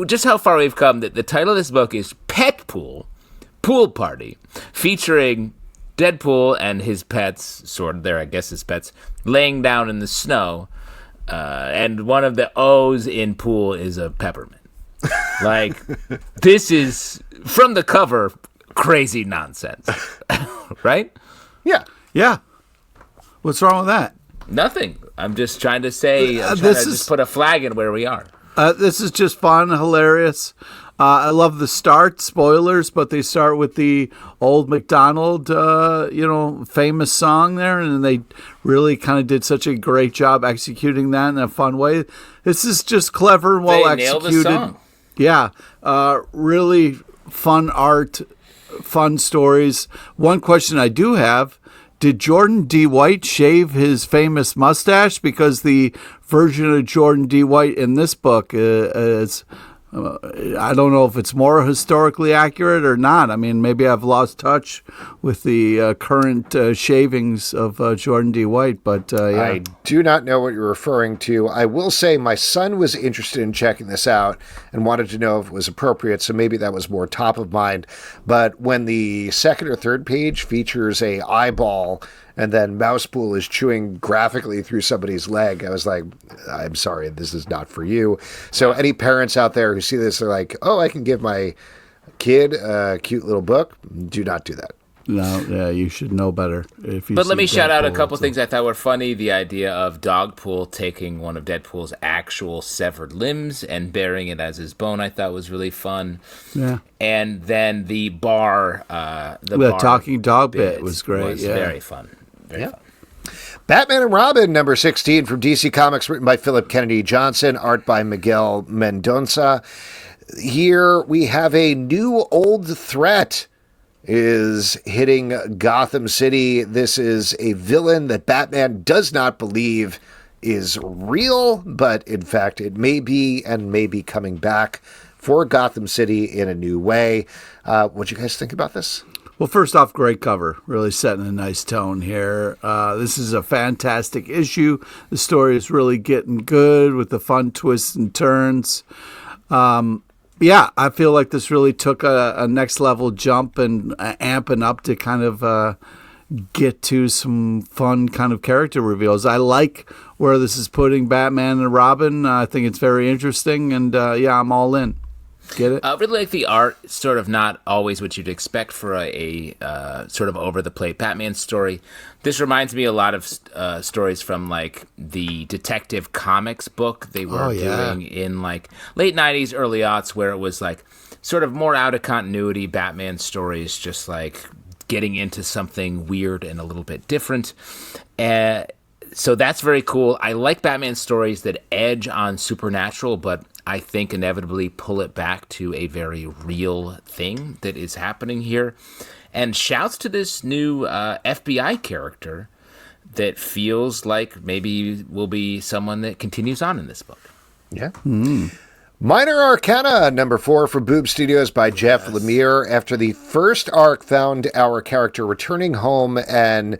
Just how far we've come. The title of this book is Pet Pool Party, featuring Deadpool and his pets, sort of there, I guess his pets, laying down in the snow. And one of the O's in pool is a peppermint. Like, this is, from the cover, crazy nonsense. Right? Yeah. Yeah. What's wrong with that? Nothing. I'm just trying to say, just put a flag in where we are. This is just fun, hilarious. I love the start, spoilers, but they start with the old McDonald, famous song there, and they really kind of did such a great job executing that in a fun way. This is just clever and well executed. Nailed the song. Yeah, really fun art, fun stories. One question I do have: did Jordan D. White shave his famous mustache? Because the version of Jordan D. White in this book is, I don't know if it's more historically accurate or not. I mean, maybe I've lost touch with the current shavings of Jordan D. White, but yeah. I do not know what you're referring to. I will say my son was interested in checking this out and wanted to know if it was appropriate, so maybe that was more top of mind. But when the second or third page features a eyeball and then Mousepool is chewing graphically through somebody's leg, I was like, I'm sorry, this is not for you. So any parents out there who see this, they're like, oh, I can give my kid a cute little book. Do not do that. No, yeah, you should know better. But let me shout out a couple things I thought were funny. The idea of Dogpool taking one of Deadpool's actual severed limbs and burying it as his bone, I thought was really fun. Yeah. And then the bar, the talking dog bit was great. Was very fun. Very fun. Batman and Robin, #16 from DC Comics, written by Philip Kennedy Johnson, art by Miguel Mendonça. Here we have a new old threat is hitting Gotham City. This is a villain that Batman does not believe is real, but in fact it may be, and may be coming back for Gotham City in a new way. What do you guys think about this? Well, first off, great cover. Really setting a nice tone here. This is a fantastic issue. The story is really getting good with the fun twists and turns. Yeah, I feel like this really took a next level jump and amping up to kind of get to some fun kind of character reveals. I like where this is putting Batman and Robin. I think it's very interesting, and yeah, I'm all in. Get it? I really like the art, sort of not always what you'd expect for a sort of over-the-plate Batman story. This reminds me a lot of stories from, like, the Detective Comics book they were doing in, like, late 90s, early aughts, where it was, like, sort of more out-of-continuity Batman stories, just, like, getting into something weird and a little bit different. So that's very cool. I like Batman stories that edge on supernatural, but I think inevitably pull it back to a very real thing that is happening here. And shouts to this new FBI character that feels like maybe will be someone that continues on in this book. Yeah. Minor Arcana, #4 from Boob Studios by Jeff Lemire. After the first arc found our character returning home and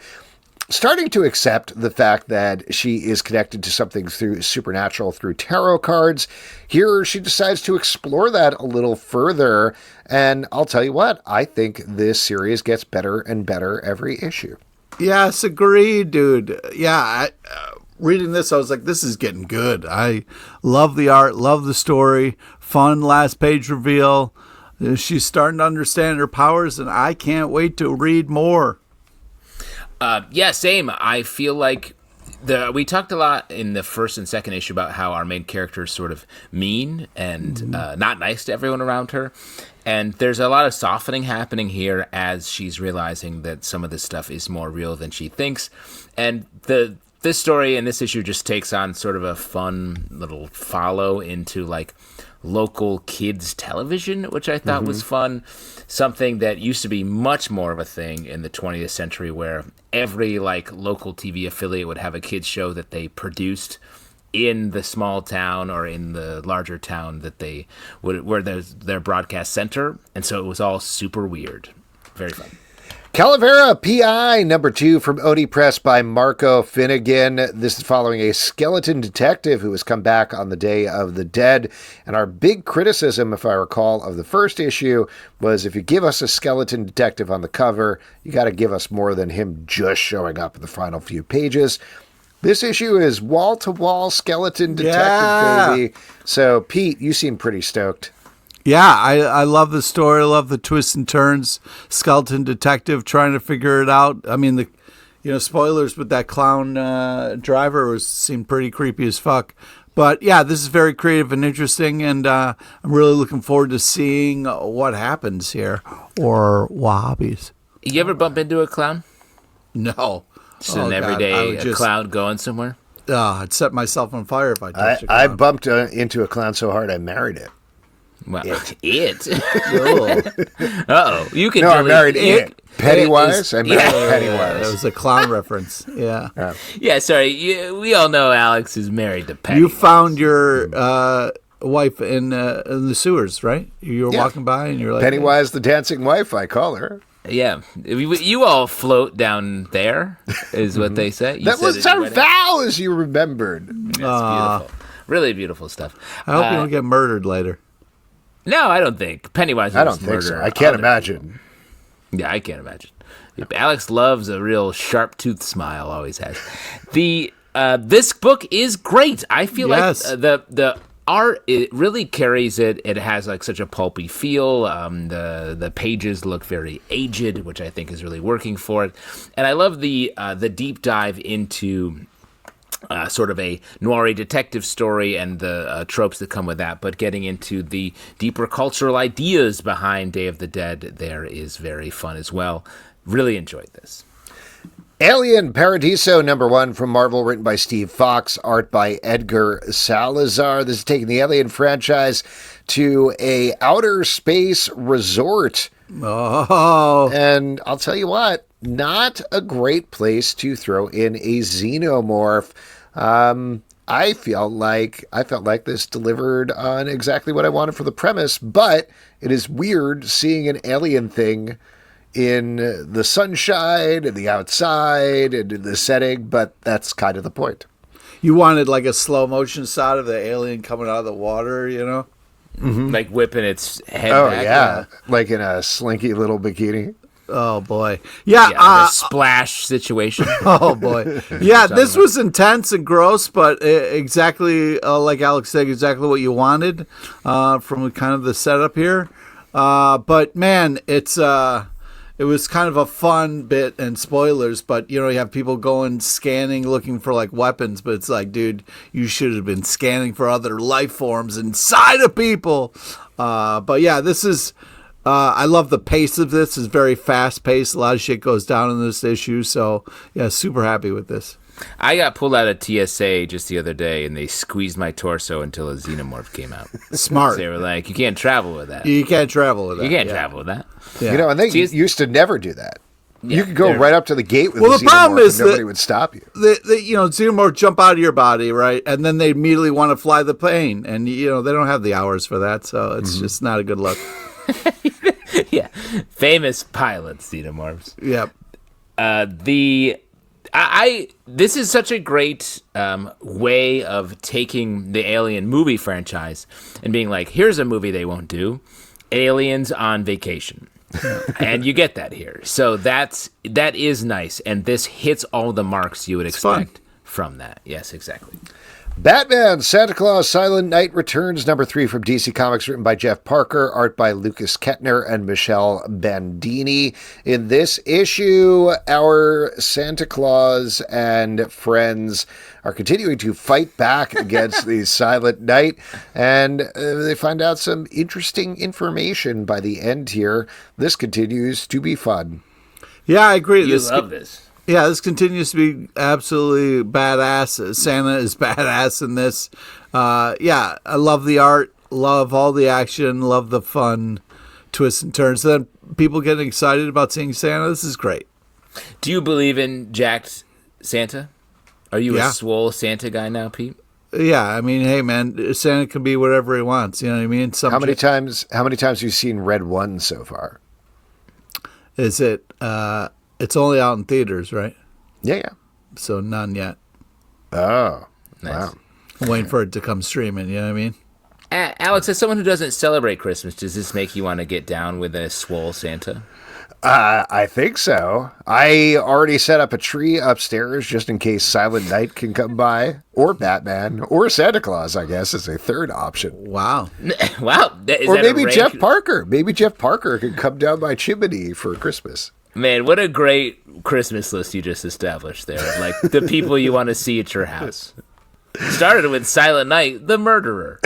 starting to accept the fact that she is connected to something through supernatural through tarot cards, here she decides to explore that a little further. And I'll tell you what, I think this series gets better and better every issue. Yes, agreed, dude. Yeah, reading this, I was like, this is getting good. I love the art, love the story, fun last page reveal. She's starting to understand her powers, and I can't wait to read more. Yeah, same. I feel like we talked a lot in the first and second issue about how our main character is sort of mean and not nice to everyone around her. And there's a lot of softening happening here as she's realizing that some of this stuff is more real than she thinks. And this story and this issue just takes on sort of a fun little follow into like local kids television, which I thought was fun. Something that used to be much more of a thing in the 20th century, where every like local TV affiliate would have a kids show that they produced in the small town or in the larger town that they would, where there's their broadcast center. And so it was all super weird. Very fun. Calavera Pi #2 from Oni Press by Marco Finnegan. This is following a skeleton detective who has come back on the Day of the Dead. And our big criticism, if I recall, of the first issue was if you give us a skeleton detective on the cover, you got to give us more than him just showing up in the final few pages. This issue is wall-to-wall skeleton detective, baby. So, Pete, you seem pretty stoked. Yeah, I love the story. I love the twists and turns. Skeleton detective trying to figure it out. I mean, spoilers, but that clown driver seemed pretty creepy as fuck. But yeah, this is very creative and interesting, and I'm really looking forward to seeing what happens here or wahhabis. You ever bump into a clown? No. Just an everyday clown going somewhere? I'd set myself on fire if I touched a clown. I bumped into a clown so hard I married it. Well, it. Uh-oh. You can. No, I married it. Pennywise? I married Pennywise. That was a clown reference. Yeah. Yeah, sorry. We all know Alex is married to Pennywise. You found your wife in the sewers, right? You were walking by and you're like... Pennywise, the dancing wife, I call her. Yeah. You all float down there, is what they say. That was our vow, as you remembered. That's beautiful. Really beautiful stuff. I hope you don't get murdered later. No, I don't think. Pennywise I don't think so. I can't imagine. Yeah, I can't imagine. Alex loves a real sharp-toothed smile, always has. This book is great. I feel like the art, it really carries it. It has like such a pulpy feel. The pages look very aged, which I think is really working for it. And I love the deep dive into sort of a noir detective story and the tropes that come with that, but getting into the deeper cultural ideas behind Day of the Dead there is very fun as well. Really enjoyed this. Alien Paradiso #1 from Marvel, written by Steve Fox, art by Edgar Salazar. This is taking the Alien franchise to a outer space resort. Oh. And I'll tell you what, not a great place to throw in a xenomorph. I felt like this delivered on exactly what I wanted for the premise, but it is weird seeing an alien thing in the sunshine and the outside and in the setting, but that's kind of the point. You wanted like a slow motion shot of the alien coming out of the water, you know? Mm-hmm. Like whipping its head back. Oh, yeah. Like in a slinky little bikini. Oh, boy. Yeah. Like a splash situation. Oh, boy. Yeah, this was intense and gross, but exactly like Alex said, exactly what you wanted from kind of the setup here. But, man, it was kind of a fun bit, and spoilers, but, you have people going scanning, looking for, like, weapons, but it's like, dude, you should have been scanning for other life forms inside of people. But, yeah, this is... I love the pace of this. It's very fast-paced. A lot of shit goes down in this issue, so, yeah, super happy with this. I got pulled out of TSA just the other day, and they squeezed my torso until a xenomorph came out. Smart. So they were like, you can't travel with that. You can't travel with that. You can't travel with that. Yeah. And they used to never do that. Yeah, you could go right up to the gate with the xenomorph problem is and nobody would stop you. Xenomorph jump out of your body, right? And then they immediately want to fly the plane. And, they don't have the hours for that, so it's just not a good look. Yeah. Famous pilots, xenomorphs. Yep. This is such a great way of taking the Alien movie franchise and being like, here's a movie they won't do. Aliens on Vacation. And you get that here. So that is nice. And this hits all the marks you would expect from that. Yes, exactly. Batman, Santa Claus, Silent Night Returns, #3 from DC Comics, written by Jeff Parker, art by Lucas Kettner and Michelle Bandini. In this issue, our Santa Claus and friends are continuing to fight back against the Silent Night, and they find out some interesting information by the end here. This continues to be fun. Yeah, I agree. You love this. Yeah, this continues to be absolutely badass. Santa is badass in this. Yeah, I love the art, love all the action, love the fun twists and turns. Then people getting excited about seeing Santa. This is great. Do you believe in jacked Santa? Are you a swole Santa guy now, Pete? Yeah, I mean, hey man, Santa can be whatever he wants. You know what I mean? How many times have you seen Red One so far? Is it? It's only out in theaters, right? Yeah. So none yet. Oh, nice. Wow. I'm waiting for it to come streaming. You know what I mean? Alex, as someone who doesn't celebrate Christmas, does this make you want to get down with a swole Santa? I think so. I already set up a tree upstairs just in case Silent Night can come by, or Batman, or Santa Claus, I guess, is a third option. Wow. Wow. Or maybe Jeff Parker. Maybe Jeff Parker could come down my chimney for Christmas. Man, what a great Christmas list you just established there. Like the people you want to see at your house. Started with Silent Night, the murderer.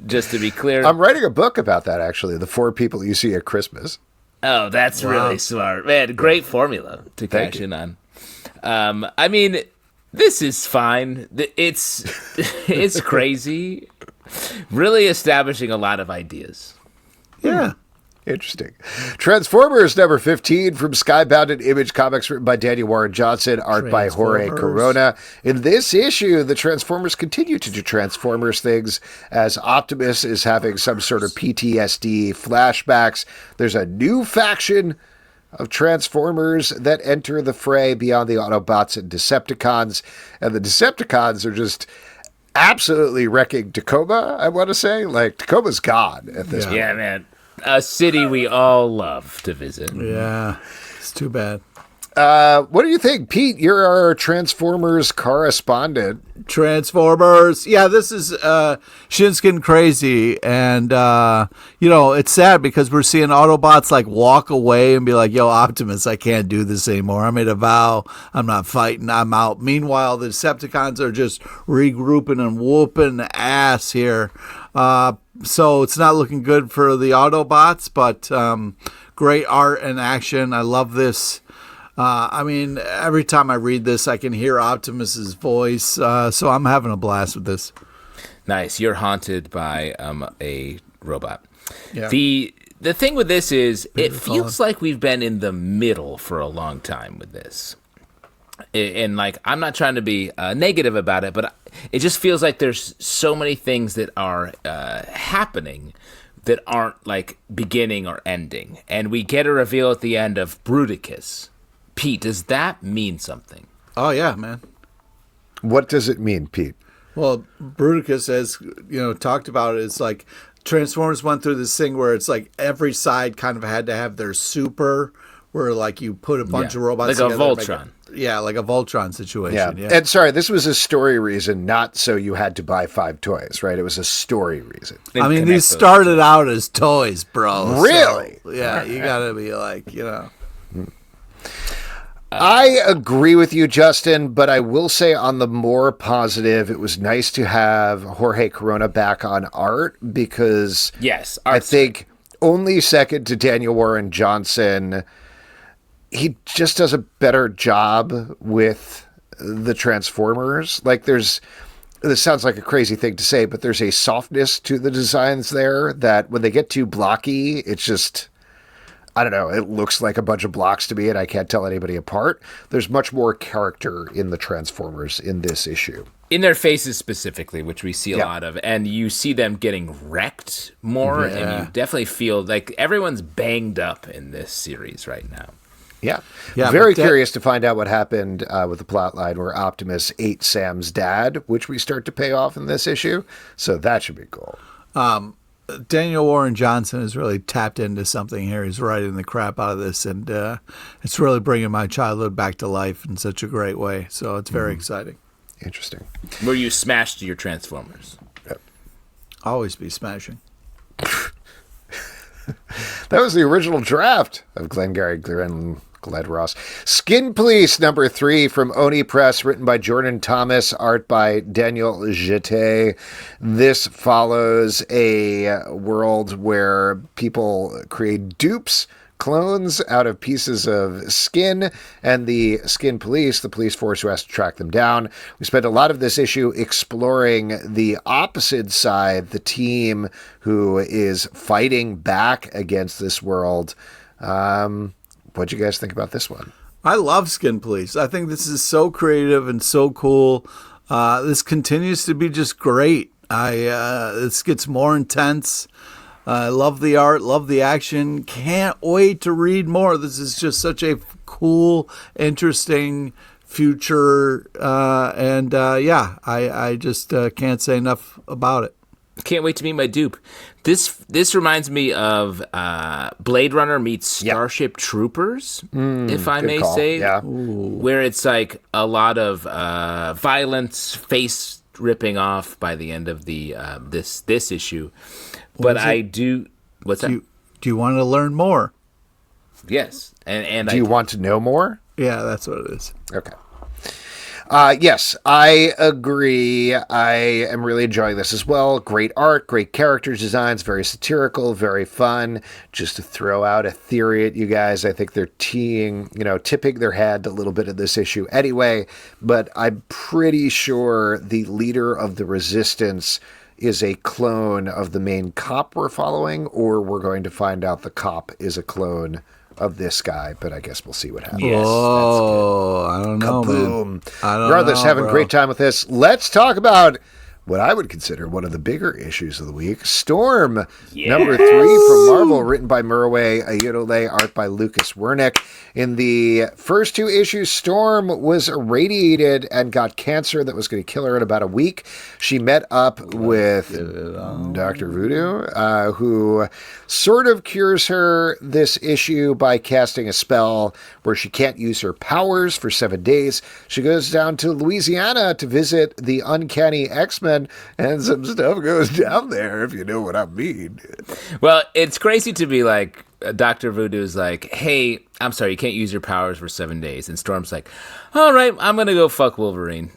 Just to be clear. I'm writing a book about that, actually. The 4 people you see at Christmas. Oh, that's really smart. Man, great formula to cash in on. I mean, this is fine. It's crazy. Really establishing a lot of ideas. Yeah. Interesting. Transformers #15 from Skybound and Image Comics, written by Daniel Warren Johnson, art by Jorge Corona. In this issue, the Transformers continue to do Transformers things as Optimus is having some sort of PTSD flashbacks. There's a new faction of Transformers that enter the fray beyond the Autobots and Decepticons, and the Decepticons are just absolutely wrecking Tacoma, I want to say. Like, Tacoma's gone at this point. Yeah, man. A city we all love to visit. Yeah, it's too bad. What do you think, Pete? You're our Transformers correspondent. Transformers. Yeah, this is Shinskin crazy. And, it's sad because we're seeing Autobots like walk away and be like, yo, Optimus, I can't do this anymore. I made a vow. I'm not fighting. I'm out. Meanwhile, the Decepticons are just regrouping and whooping ass here. So it's not looking good for the Autobots, but great art and action. I love this. I mean, every time I read this, I can hear Optimus's voice. So I'm having a blast with this. Nice. You're haunted by a robot. Yeah. The thing with this is it feels like we've been in the middle for a long time with this. And like, I'm not trying to be negative about it, but it just feels like there's so many things that are happening that aren't like beginning or ending. And we get a reveal at the end of Bruticus. Pete, does that mean something? Oh, yeah, man. What does it mean, Pete? Well, Bruticus, as talked about, it's like Transformers went through this thing where it's like every side kind of had to have their super, where like you put a bunch of robots like together. A Voltron. Like a Voltron situation. Yeah. And sorry, this was a story reason, not so you had to buy 5 toys, right? It was a story reason. I mean, these started out as toys, bro. Really? So, yeah, you got to be like, I agree with you, Justin, but I will say on the more positive, it was nice to have Jorge Corona back on art because I think only second to Daniel Warren Johnson, he just does a better job with the Transformers. Like this sounds like a crazy thing to say, but there's a softness to the designs there that when they get too blocky, it's just, I don't know, it looks like a bunch of blocks to me and I can't tell anybody apart. There's much more character in the Transformers in this issue. In their faces specifically, which we see a lot of, and you see them getting wrecked more, and you definitely feel like everyone's banged up in this series right now. Yeah. Very curious to find out what happened with the plot line where Optimus ate Sam's dad, which we start to pay off in this issue. So that should be cool. Daniel Warren Johnson has really tapped into something here. He's writing the crap out of this, and it's really bringing my childhood back to life in such a great way. So it's very exciting. Interesting. Where you smashed your Transformers. Yep. Always be smashing. That was the original draft of Glengarry Glad Ross. Skin Police #3 from Oni Press, written by Jordan Thomas, art by Daniel Jeté. This follows a world where people create dupes, clones out of pieces of skin, and the Skin Police, the police force who has to track them down. We spent a lot of this issue exploring the opposite side, the team who is fighting back against this world. What'd you guys think about this one? I love Skin Police. I think this is so creative and so cool. This continues to be just great. This gets more intense. I love the art, love the action. Can't wait to read more. This is just such a cool, interesting future. I just can't say enough about it. Can't wait to meet my dupe. This reminds me of Blade Runner meets Starship Troopers, if I may say. Yeah. Where it's like a lot of violence, face ripping off by the end of the this issue. But I do. What's that? Do you want to learn more? Yes, and do you want to know more? Yeah, that's what it is. Okay. Yes, I agree. I am really enjoying this as well. Great art, great character designs, very satirical, very fun. Just to throw out a theory at you guys, I think they're tipping their hand a little bit in this issue anyway, but I'm pretty sure the leader of the Resistance is a clone of the main cop we're following, or we're going to find out the cop is a clone of this guy, but I guess we'll see what happens. Yes, I don't know, Kaboom. man. I don't Regardless, know, having a bro. great time with this. Let's talk about what I would consider one of the bigger issues of the week. Storm, #3 from Marvel, written by Murray Ayodele, art by Lucas Wernick. In the first 2 issues, Storm was irradiated and got cancer that was going to kill her in about a week. She met up with Dr. Voodoo, who sort of cures her this issue by casting a spell where she can't use her powers for 7 days. She goes down to Louisiana to visit the Uncanny X-Men, and some stuff goes down there, if you know what I mean. Well, it's crazy to be like, Dr. Voodoo's like, hey, I'm sorry, you can't use your powers for 7 days. And Storm's like, all right, I'm going to go fuck Wolverine.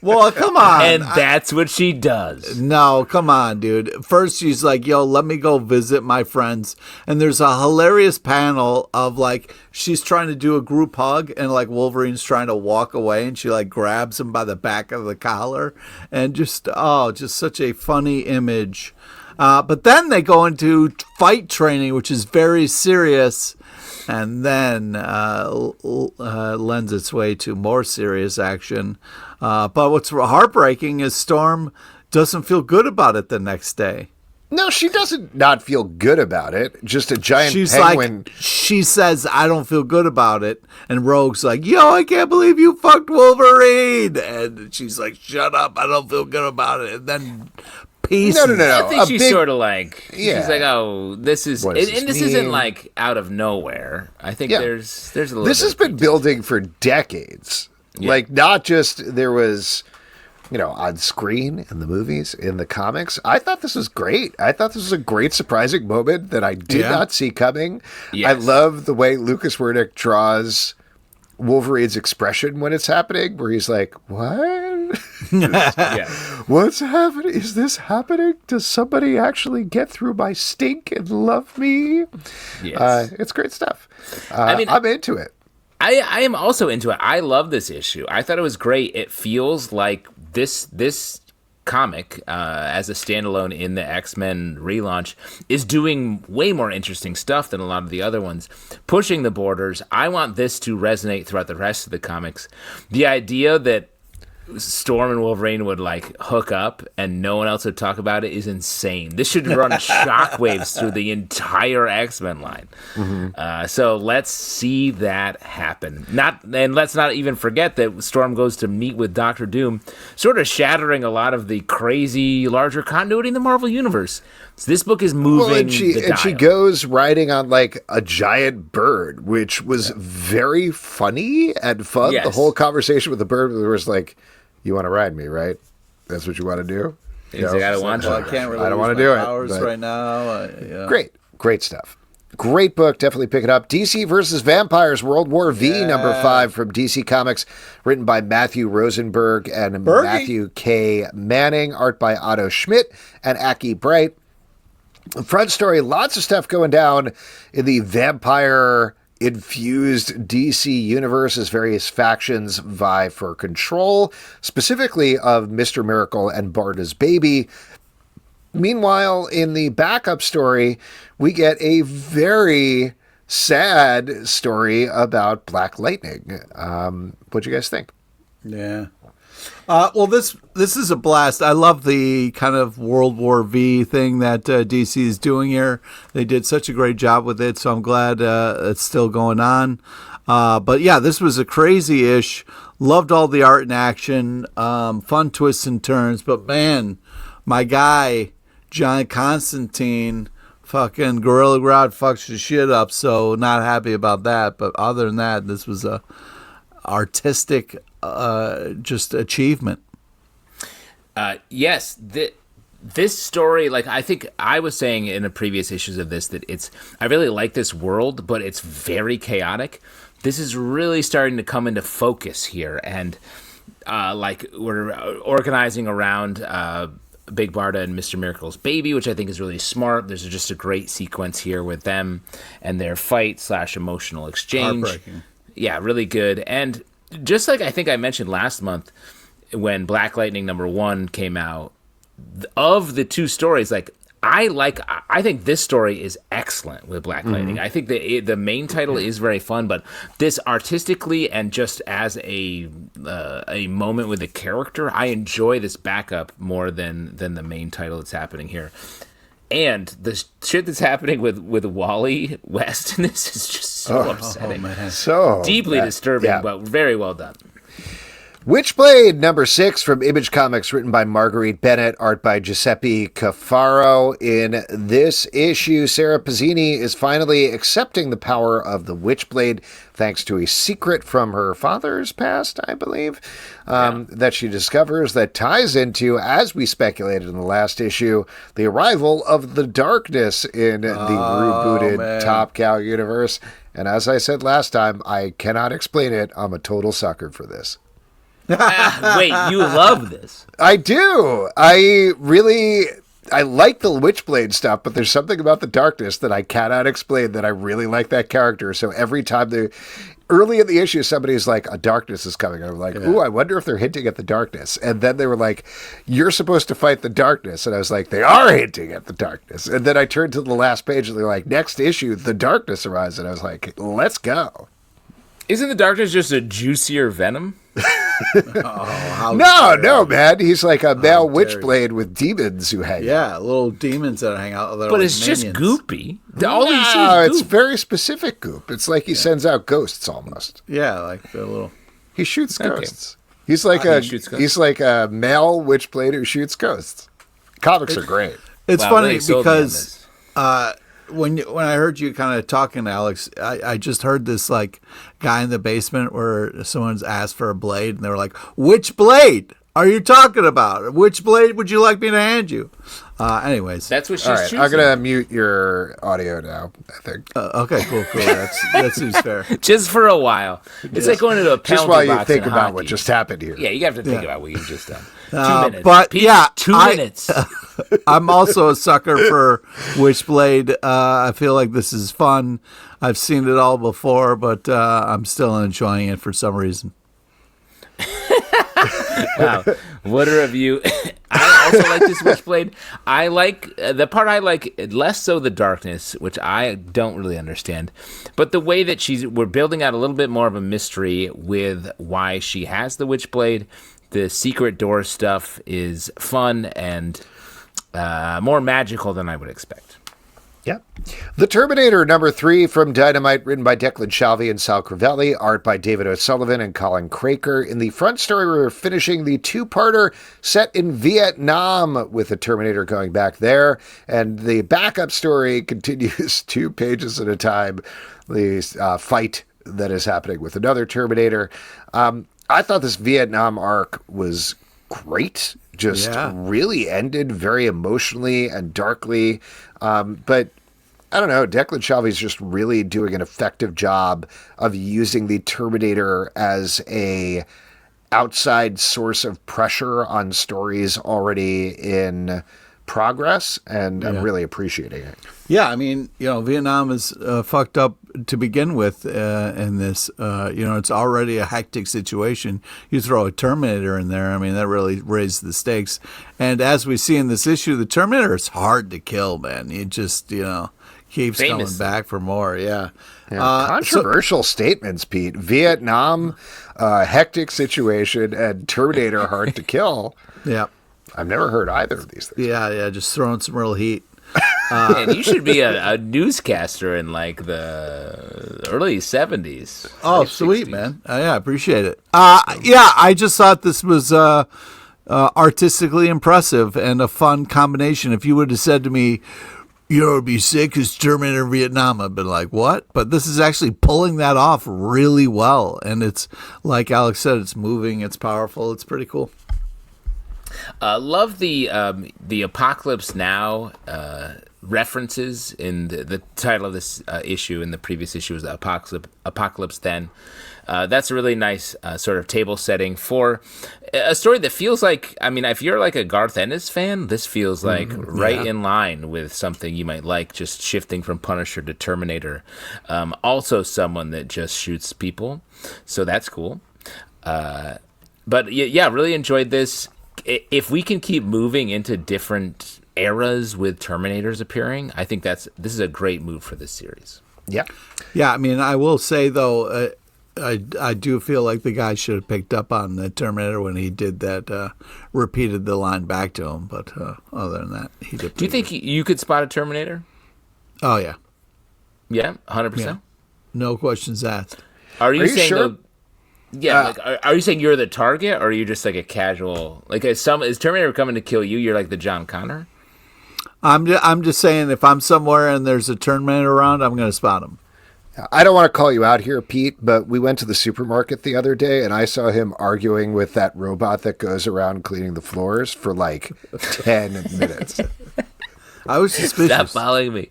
Well, come on. And that's what she does. No, come on, dude. First, she's like, yo, let me go visit my friends. And there's a hilarious panel of like, she's trying to do a group hug and like Wolverine's trying to walk away and she like grabs him by the back of the collar. And just such a funny image. But then they go into fight training, which is very serious, and then lends its way to more serious action. But what's heartbreaking is Storm doesn't feel good about it the next day. No, she doesn't not feel good about it. Just a giant She's penguin. like, she says, I don't feel good about it. And Rogue's like, yo, I can't believe you fucked Wolverine. And she's like, shut up, I don't feel good about it. And then... No. I think she's sort of like, she's like, oh, this is, What does and this this isn't mean? like out of nowhere. I think there's a little This bit has of been building for decades. Yeah. Like, not just there was, on screen, in the movies, in the comics. I thought this was great. I thought this was a great, surprising moment that I did not see coming. Yes. I love the way Lucas Wernick draws Wolverine's expression when it's happening, where he's like, what? What's happening? Is this happening? Does somebody actually get through my stink and love me? Yes. It's great stuff. I'm into it. I am also into it. I love this issue. I thought it was great. It feels like this comic, as a standalone in the X-Men relaunch, is doing way more interesting stuff than a lot of the other ones, pushing the borders. I want this to resonate throughout the rest of the comics. The idea that Storm and Wolverine would like hook up and no one else would talk about it is insane. This should run shockwaves through the entire X-Men line. So let's see that happen. And let's not even forget that Storm goes to meet with Doctor Doom, sort of shattering a lot of the crazy larger continuity in the Marvel Universe. So this book is moving the dial. And she goes riding on like a giant bird, which was very funny and fun. Yes. The whole conversation with the bird was like, "You want to ride me, right? That's what you want to do." He's like, I don't want to. Well, I can't really I don't use want my to do powers it. right now. Yeah. Great stuff. Great book. Definitely pick it up. DC versus Vampires, World War V, number 5 from DC Comics, written by Matthew Rosenberg and Matthew K. Manning, art by Otto Schmidt and Aki Bright. Front story, lots of stuff going down in the vampire-infused DC universe as various factions vie for control, specifically of Mr. Miracle and Barda's baby. Meanwhile, in the backup story, we get a very sad story about Black Lightning. What'd you guys think? Yeah. Well, this is a blast. I love the kind of World War V thing that DC is doing here. They did such a great job with it, so I'm glad it's still going on. But yeah, this was a crazy-ish. Loved all the art and action, fun twists and turns. But man, my guy, John Constantine, fucking Gorilla Grodd fucks your shit up, so not happy about that. But other than that, this was a artistic just achievement. Yes, this story, like I think I was saying in the previous issues of this, that I really like this world, but it's very chaotic. This is really starting to come into focus here, and like we're organizing around Big Barda and Mr. Miracle's baby, which I think is really smart. There's just a great sequence here with them and their fight/emotional exchange. Heartbreaking. Yeah, really good. And just like I think I mentioned last month when Black Lightning #1 came out, of the two stories, like I think this story is excellent with Black Lightning. I think the main title is very fun, but this artistically and just as a moment with the character, I enjoy this backup more than the main title that's happening here. And the shit that's happening with Wally West in this is just so upsetting. So deeply disturbing, but very well done. Witchblade #6 from Image Comics, written by Marguerite Bennett, art by Giuseppe Cafaro. In this issue, Sarah Pazzini is finally accepting the power of the Witchblade thanks to a secret from her father's past, I believe, that she discovers that ties into, as we speculated in the last issue, the arrival of the Darkness in the rebooted Top Cow universe. And as I said last time, I cannot explain it. I'm a total sucker for this. Wait, you love this? I do. I like the Witchblade stuff, but there's something about the Darkness that I cannot explain that I really like that character. So every time early in the issue, somebody's like, a Darkness is coming. I'm like, ooh, I wonder if they're hinting at the Darkness. And then they were like, you're supposed to fight the Darkness. And I was like, they are hinting at the Darkness. And then I turned to the last page and they're like, next issue, the Darkness arrives. And I was like, let's go. Isn't the Darkness just a juicier Venom? No, man. He's like a male Witchblade with demons who hang out. Yeah, little demons that hang out. But it's just goopy. It's very specific goop. It's like he sends out ghosts almost. Yeah, like the little. He shoots ghosts. He's like he's like a male Witchblade who shoots ghosts. Comics are great. It's funny because when I heard you kind of talking, Alex, I just heard this like guy in the basement where someone's asked for a blade, and they were like, "Which blade are you talking about? Which blade would you like me to hand you?" Anyways, that's what she's choosing. I'm gonna mute your audio now, I think. Okay, cool. That seems fair. Just for a while. It's like going into a penalty just while you box think in about hockey. what just happened here. Yeah, you have to think about what you've just done. 2 minutes. But Pete, yeah, 2 minutes. I'm also a sucker for Witchblade. I feel like this is fun. I've seen it all before, but I'm still enjoying it for some reason. Wow, what a review. I also like this Witchblade. I like the part I like less so the Darkness, which I don't really understand, but the way that we're building out a little bit more of a mystery with why she has the Witchblade. the secret door stuff is fun and more magical than I would expect. Yeah. The Terminator #3 from Dynamite, written by Declan Shalvey and Sal Crivelli, art by David O'Sullivan and Colin Craker. In the front story, we're finishing the two-parter set in Vietnam with the Terminator going back there. And the backup story continues 2 pages at a time. The fight that is happening with another Terminator. I thought this Vietnam arc was great. Just really ended very emotionally and darkly. But I don't know, Declan Shalvey's just really doing an effective job of using the Terminator as a outside source of pressure on stories already in progress, and I'm really appreciating it. Yeah, I mean, Vietnam is fucked up to begin with in this. It's already a hectic situation. You throw a Terminator in there, I mean, that really raised the stakes. And as we see in this issue, the Terminator is hard to kill, man. It just, keeps coming back for more, Controversial statements, Pete. Vietnam, hectic situation, and Terminator hard to kill. Yeah. I've never heard either of these things. Yeah, just throwing some real heat. And you should be a newscaster in like the early 70s. Oh, sweet, 60s. Man. I appreciate it. I just thought this was artistically impressive and a fun combination. If you would have said to me, it'd be sick as Terminator Vietnam, I'd been like, what? But this is actually pulling that off really well. And it's, like Alex said, it's moving, it's powerful, it's pretty cool. Love the Apocalypse Now references in the title of this issue. And the previous issue was the Apocalypse Then. That's a really nice sort of table setting for a story that feels like, I mean, if you're like a Garth Ennis fan, this feels like right in line with something you might like, just shifting from Punisher to Terminator. Also someone that just shoots people. So that's cool. But yeah, really enjoyed this. If we can keep moving into different eras with Terminators appearing, I think this is a great move for this series. Yeah. Yeah, I mean, I will say, though, I do feel like the guy should have picked up on the Terminator when he did that, repeated the line back to him. But other than that, he did. Do you think you could spot a Terminator? Oh, yeah. Yeah, 100%? Yeah. No questions asked. Are you saying sure? Are you saying you're the target, or are you just like a casual? Like, is Terminator coming to kill you? You're like the John Connor. I'm just saying, if I'm somewhere and there's a Terminator around, I'm going to spot him. I don't want to call you out here, Pete, but we went to the supermarket the other day, and I saw him arguing with that robot that goes around cleaning the floors for like 10 minutes. I was suspicious. Stop following me.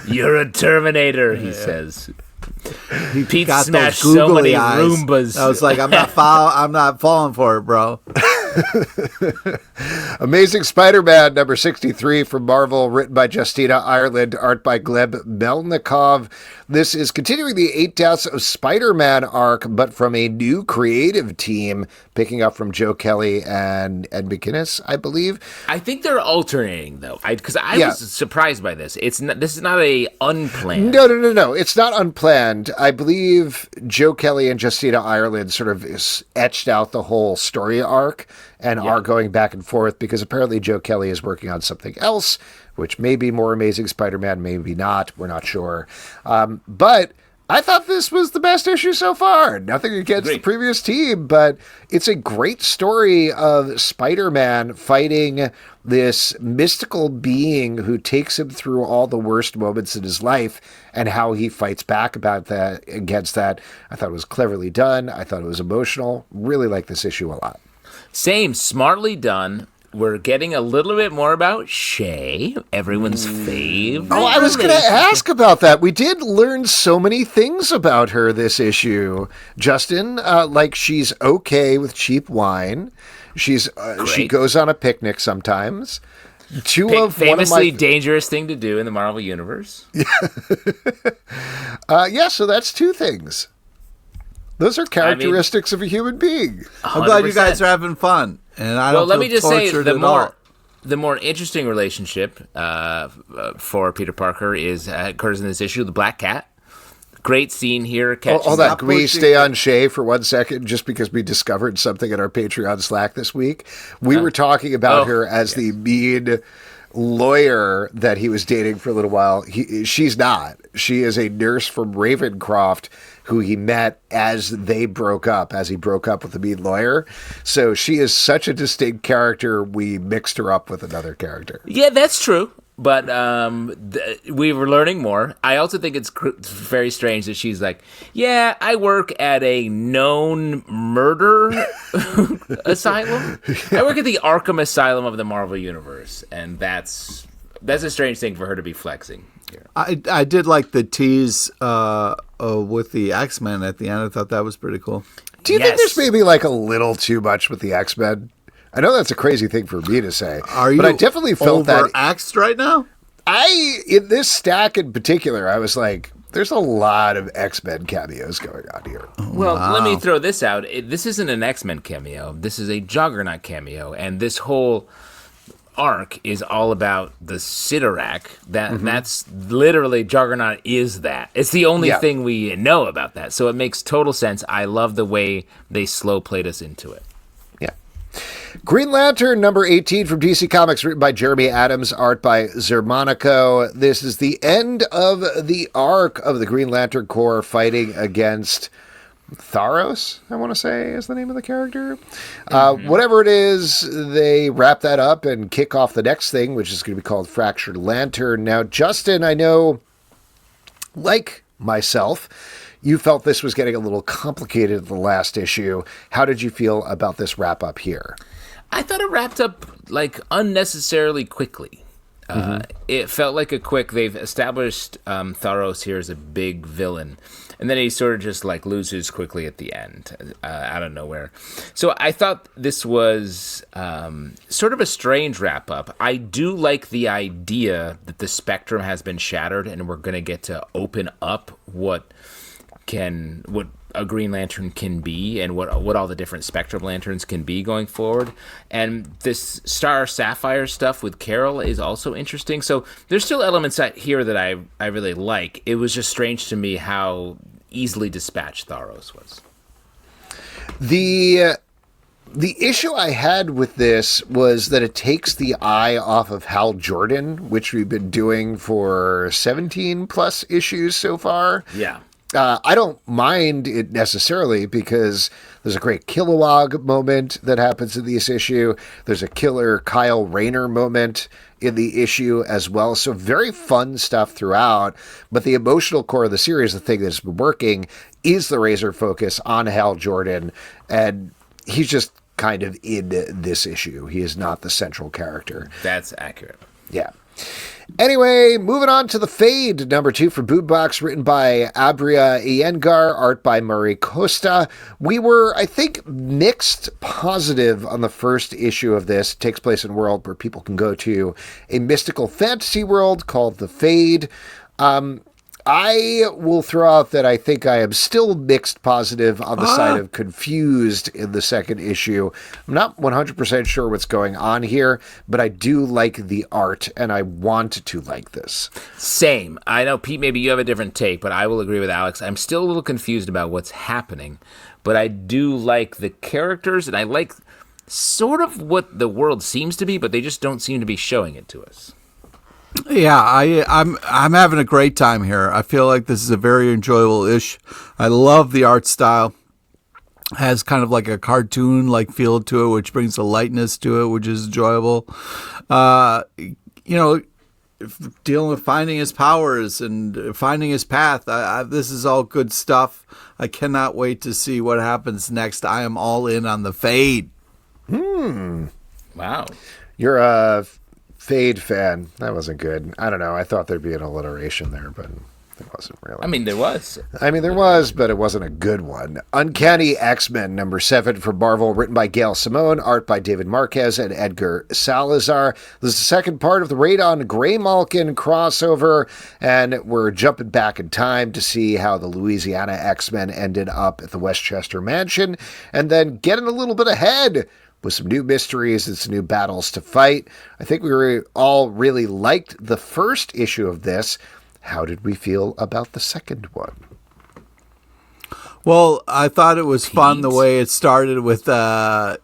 You're a Terminator, he says. Pete smashed so many eyes. Roombas. I was like, I'm not falling for it, bro. Amazing Spider-Man #63 from Marvel, written by Justina Ireland, art by Gleb Melnikov. This is continuing the 8 Deaths of Spider-Man arc, but from a new creative team, picking up from Joe Kelly and Ed McGuinness, I believe. I think they're alternating, though, because I was surprised by this. This is not a unplanned. No. It's not unplanned. I believe Joe Kelly and Justina Ireland sort of etched out the whole story arc and are going back and forth, because apparently Joe Kelly is working on something else, which may be more Amazing Spider-Man, maybe not. We're not sure. But I thought this was the best issue so far. Nothing against the previous team, but it's a great story of Spider-Man fighting this mystical being who takes him through all the worst moments in his life and how he fights back against that. I thought it was cleverly done. I thought it was emotional. Really like this issue a lot. Same, smartly done. We're getting a little bit more about Shay, everyone's fave. Oh, I was going to ask about that. We did learn so many things about her this issue. Justin, like she's okay with cheap wine. She goes on a picnic sometimes. Famously dangerous thing to do in the Marvel Universe. So that's 2 things. Those are characteristics of a human being. 100%. I'm glad you guys are having fun. And I don't let me just say, the more interesting relationship for Peter Parker occurs in this issue, the Black Cat. Great scene here. Hold on. Can we stay on Shay for 1 second just because we discovered something in our Patreon Slack this week? We were talking about her as the mean lawyer that he was dating for a little while. She's not. She is a nurse from Ravencroft who he met as he broke up with the mean lawyer. So she is such a distinct character, we mixed her up with another character. Yeah, that's true. But we were learning more. I also think it's very strange that she's like, yeah, I work at a known murder asylum. I work at the Arkham Asylum of the Marvel Universe. And that's a strange thing for her to be flexing here. I did like the tease with the X-Men at the end. I thought that was pretty cool. Do you think there's maybe like a little too much with the X-Men? I know that's a crazy thing for me to say, but I definitely felt that overacted right now. In this stack in particular, I was like, there's a lot of X-Men cameos going on here. Well, let me throw this out. This isn't an X-Men cameo. This is a Juggernaut cameo, and this whole arc is all about the Sidorak. That's literally Juggernaut is that. It's the only thing we know about that, so it makes total sense. I love the way they slow played us into it. Green Lantern number 18 from DC Comics, written by Jeremy Adams, art by Xermanico. This is the end of the arc of the Green Lantern Corps fighting against Tharos, I want to say is the name of the character. Whatever it is, they wrap that up and kick off the next thing, which is going to be called Fractured Lantern. Now, Justin, I know, like myself, you felt this was getting a little complicated in the last issue. How did you feel about this wrap up here? I thought it wrapped up like unnecessarily quickly. It felt like they've established Tharos here as a big villain, and then he sort of just like loses quickly at the end, out of nowhere. So I thought this was sort of a strange wrap up. I do like the idea that the spectrum has been shattered, and we're going to get to open up what a Green Lantern can be and what all the different Spectrum Lanterns can be going forward. And this Star Sapphire stuff with Carol is also interesting. So there's still elements here that I really like. It was just strange to me how easily dispatched Tharos was. The issue I had with this was that it takes the eye off of Hal Jordan, which we've been doing for 17 plus issues so far. Yeah. I don't mind it necessarily because there's a great Kilowog moment that happens in this issue. There's a killer Kyle Rayner moment in the issue as well. So very fun stuff throughout. But the emotional core of the series, the thing that's been working, is the razor focus on Hal Jordan. And he's just kind of in this issue. He is not the central character. That's accurate. Yeah. Anyway, moving on to The Fade, number 2 for Boombox, written by Abria Iyengar, art by Murray Costa. We were, I think, mixed positive on the first issue of this. It takes place in a world where people can go to a mystical fantasy world called The Fade. I will throw out that I think I am still mixed positive on the side of confused in the second issue. I'm not 100% sure what's going on here, but I do like the art, and I want to like this. Same. I know, Pete, maybe you have a different take, but I will agree with Alex. I'm still a little confused about what's happening, but I do like the characters, and I like sort of what the world seems to be, but they just don't seem to be showing it to us. Yeah, I'm having a great time here. I feel like this is a very enjoyable ish. I love the art style. It has kind of like a cartoon-like feel to it, which brings a lightness to it, which is enjoyable. Dealing with finding his powers and finding his path. This is all good stuff. I cannot wait to see what happens next. I am all in on The Fade. Wow. You're a Fade fan. That wasn't good. I don't know. I thought there'd be an alliteration there, but there wasn't really. I mean, there was, but it wasn't a good one. Uncanny X-Men, number 7 for Marvel, written by Gail Simone, art by David Marquez and Edgar Salazar. This is the second part of the Radon Graymalkin crossover, and we're jumping back in time to see how the Louisiana X-Men ended up at the Westchester Mansion, and then getting a little bit ahead with some new mysteries and some new battles to fight. I think we all really liked the first issue of this. How did we feel about the second one? Well, I thought it was fun the Pete. way it started with, Scott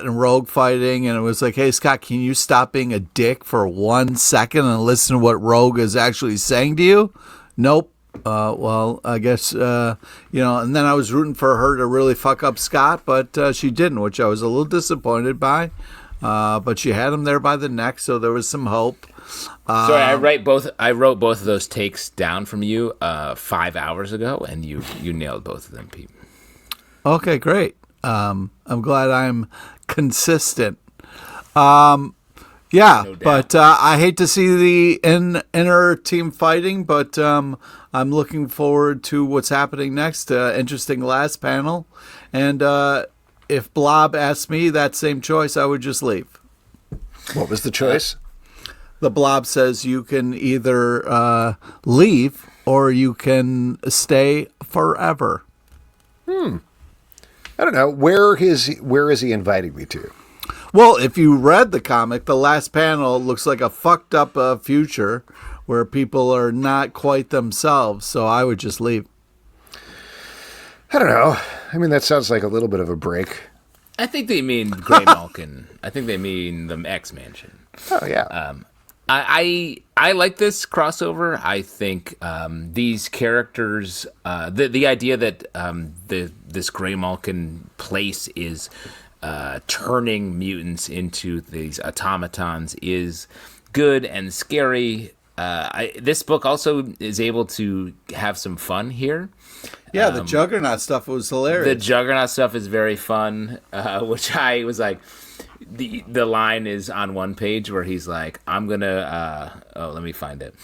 and Rogue fighting, and it was like, hey, Scott, can you stop being a dick for 1 second and listen to what Rogue is actually saying to you? Nope. Well, I guess, and then I was rooting for her to really fuck up Scott, but she didn't, which I was a little disappointed by. But she had him there by the neck, so there was some hope. Sorry, I wrote both of those takes down from you 5 hours ago, and you nailed both of them, Pete. Okay, great. I'm glad I'm consistent. But I hate to see the inner team fighting, but I'm looking forward to what's happening next. Interesting last panel. And if Blob asked me that same choice, I would just leave. What was the choice? The Blob says you can either leave or you can stay forever. I don't know. Where is he inviting me to? Well, if you read the comic, the last panel looks like a fucked up future where people are not quite themselves. So I would just leave. I don't know. I mean, that sounds like a little bit of a break. I think they mean Grey Malkin. I think they mean the X-Mansion. Oh, yeah. I like this crossover. I think these characters, the idea that this Grey Malkin place is turning mutants into these automatons is good and scary. This book also is able to have some fun here. Yeah, the Juggernaut stuff was hilarious. The Juggernaut stuff is very fun, which I was like, the line is on one page where he's like, I'm going to, let me find it.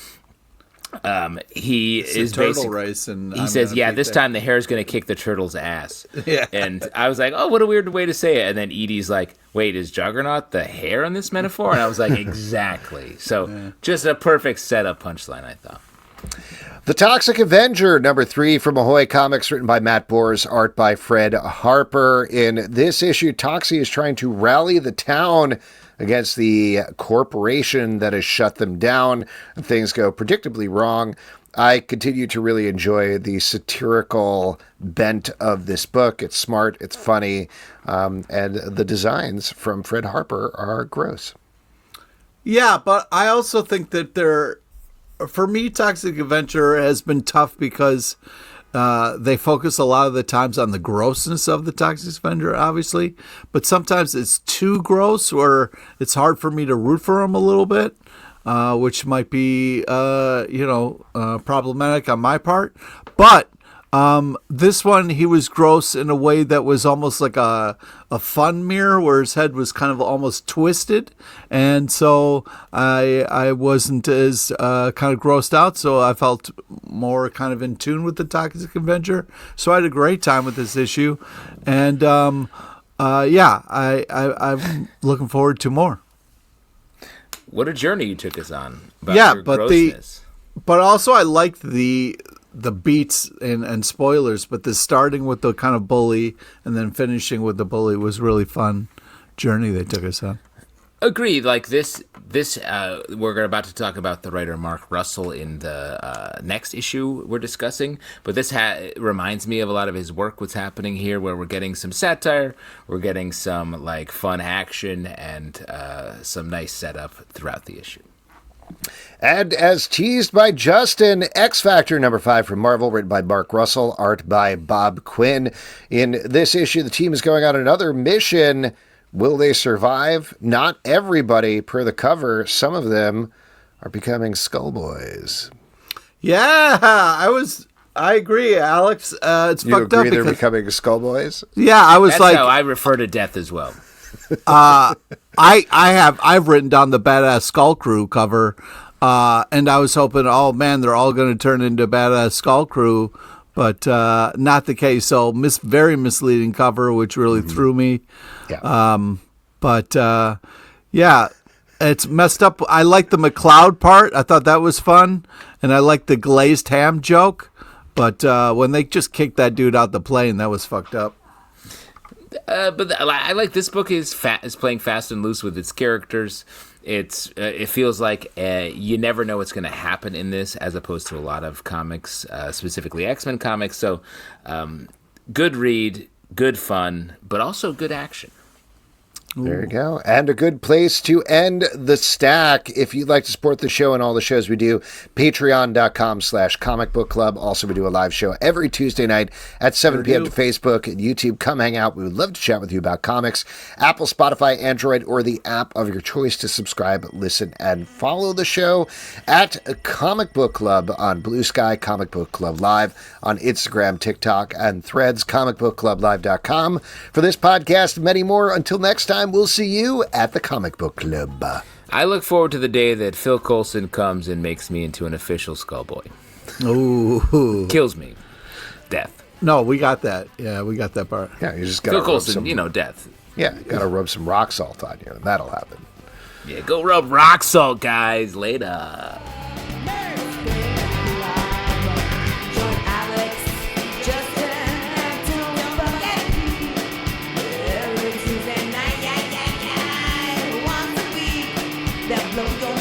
He is turtle race, and he says, this time the hare's going to kick the turtle's ass. Yeah. And I was like, oh, what a weird way to say it. And then Edie's like, wait, is Juggernaut the hare in this metaphor? And I was like, exactly. So just a perfect setup punchline, I thought. The Toxic Avenger, number 3 from Ahoy Comics, written by Matt Bors, art by Fred Harper. In this issue, Toxie is trying to rally the town against the corporation that has shut them down. Things go predictably wrong. I continue to really enjoy the satirical bent of this book. It's smart, it's funny, and the designs from Fred Harper are gross. Yeah, but I also think that for me, Toxic Avenger has been tough because they focus a lot of the times on the grossness of the Toxic Avenger, obviously. But sometimes it's too gross or it's hard for me to root for him a little bit, which might be, problematic on my part. But this one, he was gross in a way that was almost like a fun mirror where his head was kind of almost twisted. And so I wasn't as kind of grossed out. So I felt more kind of in tune with the Toxic Avenger. So I had a great time with this issue. And I'm looking forward to more. What a journey you took us on. About your grossness. But also I liked the beats and spoilers, but the starting with the kind of bully and then finishing with the bully was really fun journey they took us on. Agreed. Like this we're about to talk about the writer Mark Russell in the next issue we're discussing, but this reminds me of a lot of his work, what's happening here, where we're getting some satire, we're getting some like fun action, and some nice setup throughout the issue. And as teased by Justin, X Factor number 5 from Marvel, written by Mark Russell, art by Bob Quinn. In this issue, the team is going on another mission. Will they survive? Not everybody, per the cover. Some of them are becoming Skullboys. Yeah, I agree, Alex. It's you fucked up agree they're because becoming Skullboys? Yeah, I was That's how I refer to death as well. I've written down the Badass Skull Crew cover, and I was hoping, oh man, they're all going to turn into Badass Skull Crew, but not the case. So very misleading cover, which really threw me. Yeah. It's messed up. I like the McCloud part. I thought that was fun, and I like the glazed ham joke. But when they just kicked that dude out the plane, that was fucked up. But I like this book is playing fast and loose with its characters. it feels like you never know what's going to happen in this, as opposed to a lot of comics, specifically X-Men comics. So good read, good fun, but also good action. There you go. And a good place to end the stack. If you'd like to support the show and all the shows we do, patreon.com/comic book club. Also, we do a live show every Tuesday night at 7 p.m. to Facebook and YouTube. Come hang out. We would love to chat with you about comics. Apple, Spotify, Android, or the app of your choice to subscribe, listen, and follow the show at Comic Book Club on Blue Sky, Comic Book Club Live on Instagram, TikTok, and Threads, comicbookclublive.com. For this podcast and many more, until next time, we'll see you at the Comic Book Club. I look forward to the day that Phil Coulson comes and makes me into an official Skullboy. Ooh. Kills me. Death. No, we got that. Yeah, we got that part. Yeah, you just got Phil Coulson, death. Yeah, got to rub some rock salt on you, and that'll happen. Yeah, go rub rock salt, guys. Later. Blow your